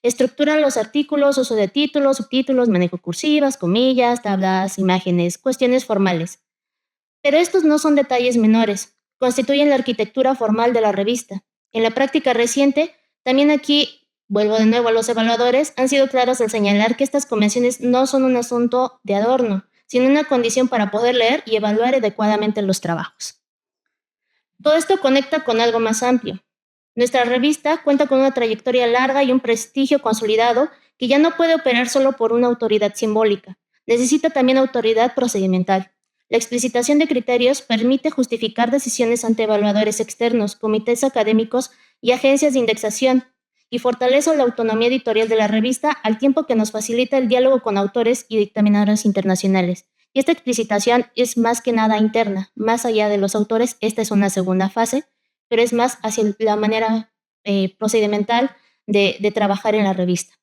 Estructuran los artículos, uso de títulos, subtítulos, manejo cursivas, comillas, tablas, imágenes, cuestiones formales. Pero estos no son detalles menores, constituyen la arquitectura formal de la revista. En la práctica reciente, también aquí, vuelvo de nuevo a los evaluadores, han sido claros al señalar que estas convenciones no son un asunto de adorno, sino una condición para poder leer y evaluar adecuadamente los trabajos. Todo esto conecta con algo más amplio. Nuestra revista cuenta con una trayectoria larga y un prestigio consolidado que ya no puede operar solo por una autoridad simbólica. Necesita también autoridad procedimental. La explicitación de criterios permite justificar decisiones ante evaluadores externos, comités académicos y agencias de indexación, y fortalece la autonomía editorial de la revista al tiempo que nos facilita el diálogo con autores y dictaminadores internacionales. Y esta explicitación es más que nada interna, más allá de los autores. Esta es una segunda fase, pero es más hacia la manera procedimental de trabajar en la revista.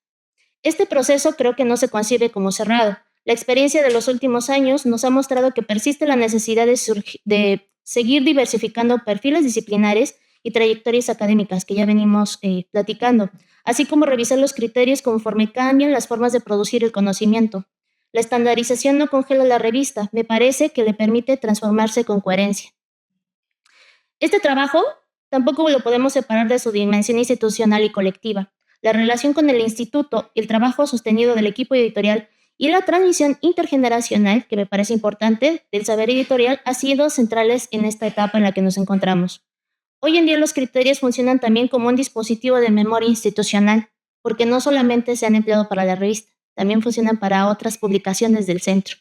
Este proceso creo que no se concibe como cerrado. La experiencia de los últimos años nos ha mostrado que persiste la necesidad de seguir diversificando perfiles disciplinares y trayectorias académicas que ya venimos platicando, así como revisar los criterios conforme cambian las formas de producir el conocimiento. La estandarización no congela la revista, me parece que le permite transformarse con coherencia. Este trabajo tampoco lo podemos separar de su dimensión institucional y colectiva. La relación con el instituto, el trabajo sostenido del equipo editorial y la transmisión intergeneracional, que me parece importante, del saber editorial, ha sido centrales en esta etapa en la que nos encontramos. Hoy en día los criterios funcionan también como un dispositivo de memoria institucional, porque no solamente se han empleado para la revista, también funcionan para otras publicaciones del centro,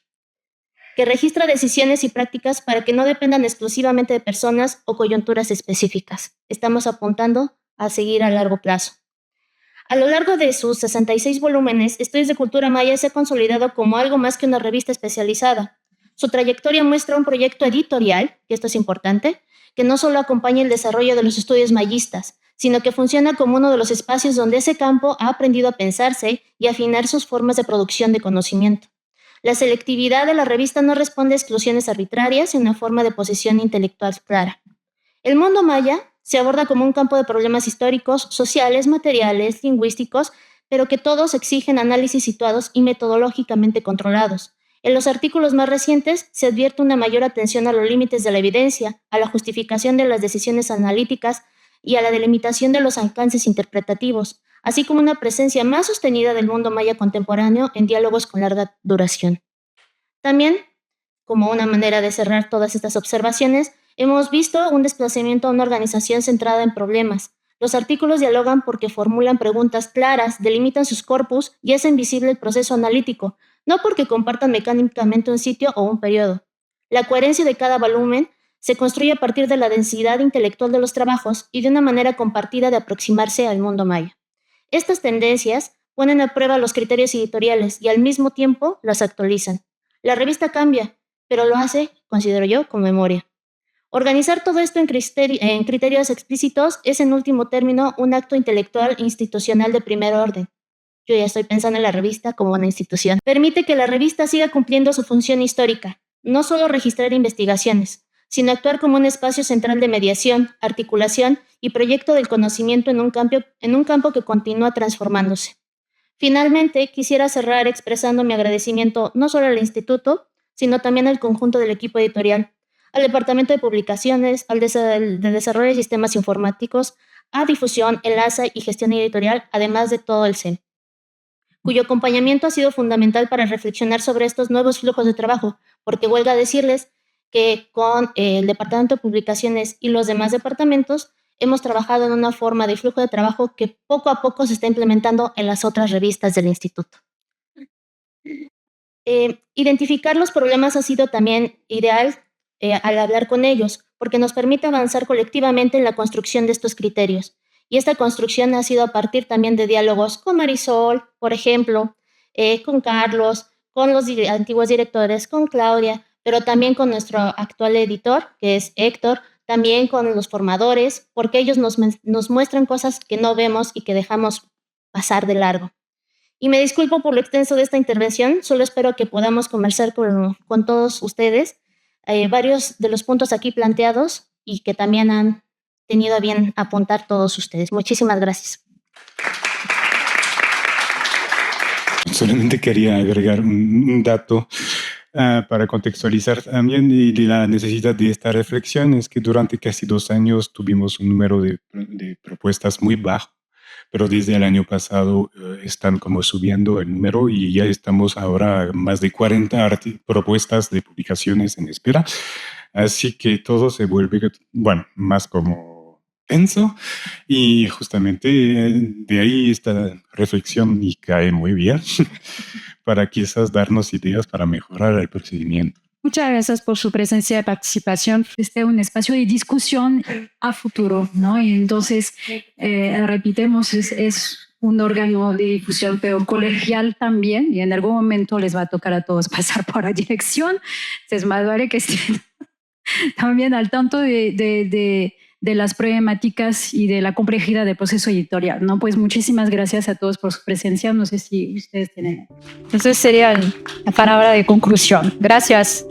que registra decisiones y prácticas para que no dependan exclusivamente de personas o coyunturas específicas. Estamos apuntando a seguir a largo plazo. A lo largo de sus 66 volúmenes, Estudios de Cultura Maya se ha consolidado como algo más que una revista especializada. Su trayectoria muestra un proyecto editorial, y esto es importante, que no solo acompaña el desarrollo de los estudios mayistas, sino que funciona como uno de los espacios donde ese campo ha aprendido a pensarse y afinar sus formas de producción de conocimiento. La selectividad de la revista no responde a exclusiones arbitrarias, sino a una forma de posición intelectual clara. El mundo maya se aborda como un campo de problemas históricos, sociales, materiales, lingüísticos, pero que todos exigen análisis situados y metodológicamente controlados. En los artículos más recientes se advierte una mayor atención a los límites de la evidencia, a la justificación de las decisiones analíticas y a la delimitación de los alcances interpretativos, así como una presencia más sostenida del mundo maya contemporáneo en diálogos con larga duración. También, como una manera de cerrar todas estas observaciones, Hemos visto un desplazamiento a una organización centrada en problemas. Los artículos dialogan porque formulan preguntas claras, delimitan sus corpus y hacen visible el proceso analítico, no porque compartan mecánicamente un sitio o un periodo. La coherencia de cada volumen se construye a partir de la densidad intelectual de los trabajos y de una manera compartida de aproximarse al mundo maya. Estas tendencias ponen a prueba los criterios editoriales y al mismo tiempo las actualizan. La revista cambia, pero lo hace, considero yo, con memoria. Organizar todo esto en criterios explícitos es, en último término, un acto intelectual e institucional de primer orden. Yo ya estoy pensando en la revista como una institución. Permite que la revista siga cumpliendo su función histórica, no solo registrar investigaciones, sino actuar como un espacio central de mediación, articulación y proyecto del conocimiento en un campo que continúa transformándose. Finalmente, quisiera cerrar expresando mi agradecimiento no solo al instituto, sino también al conjunto del equipo editorial, al Departamento de Publicaciones, al de Desarrollo de Sistemas Informáticos, a Difusión, Enlace y Gestión Editorial, además de todo el CEM, cuyo acompañamiento ha sido fundamental para reflexionar sobre estos nuevos flujos de trabajo, porque huelga decirles que con el Departamento de Publicaciones y los demás departamentos hemos trabajado en una forma de flujo de trabajo que poco a poco se está implementando en las otras revistas del instituto. Identificar los problemas ha sido también ideal al hablar con ellos, porque nos permite avanzar colectivamente en la construcción de estos criterios. Y esta construcción ha sido a partir también de diálogos con Marisol, por ejemplo, con Carlos, con los antiguos directores, con Claudia, pero también con nuestro actual editor, que es Héctor, también con los formadores, porque ellos nos muestran cosas que no vemos y que dejamos pasar de largo. Y me disculpo por lo extenso de esta intervención, solo espero que podamos conversar con todos ustedes varios de los puntos aquí planteados y que también han tenido a bien apuntar todos ustedes. Muchísimas gracias. Solamente quería agregar un dato para contextualizar también de la necesidad de esta reflexión. Es que durante casi 2 años tuvimos un número de propuestas muy bajo, pero desde el año pasado están como subiendo el número y ya estamos ahora más de 40 propuestas de publicaciones en espera. Así que todo se vuelve, bueno, más como tenso y justamente de ahí esta reflexión y cae muy bien para quizás darnos ideas para mejorar el procedimiento. Muchas gracias por su presencia y participación. Este es un espacio de discusión a futuro, ¿no? Y entonces, repetimos, es un órgano de difusión, pero colegial también, y en algún momento les va a tocar a todos pasar por la dirección. Entonces, más vale que estén también al tanto de las problemáticas y de la complejidad del proceso editorial, ¿no? Pues muchísimas gracias a todos por su presencia. No sé si ustedes tienen. Entonces sería la palabra de conclusión. Gracias.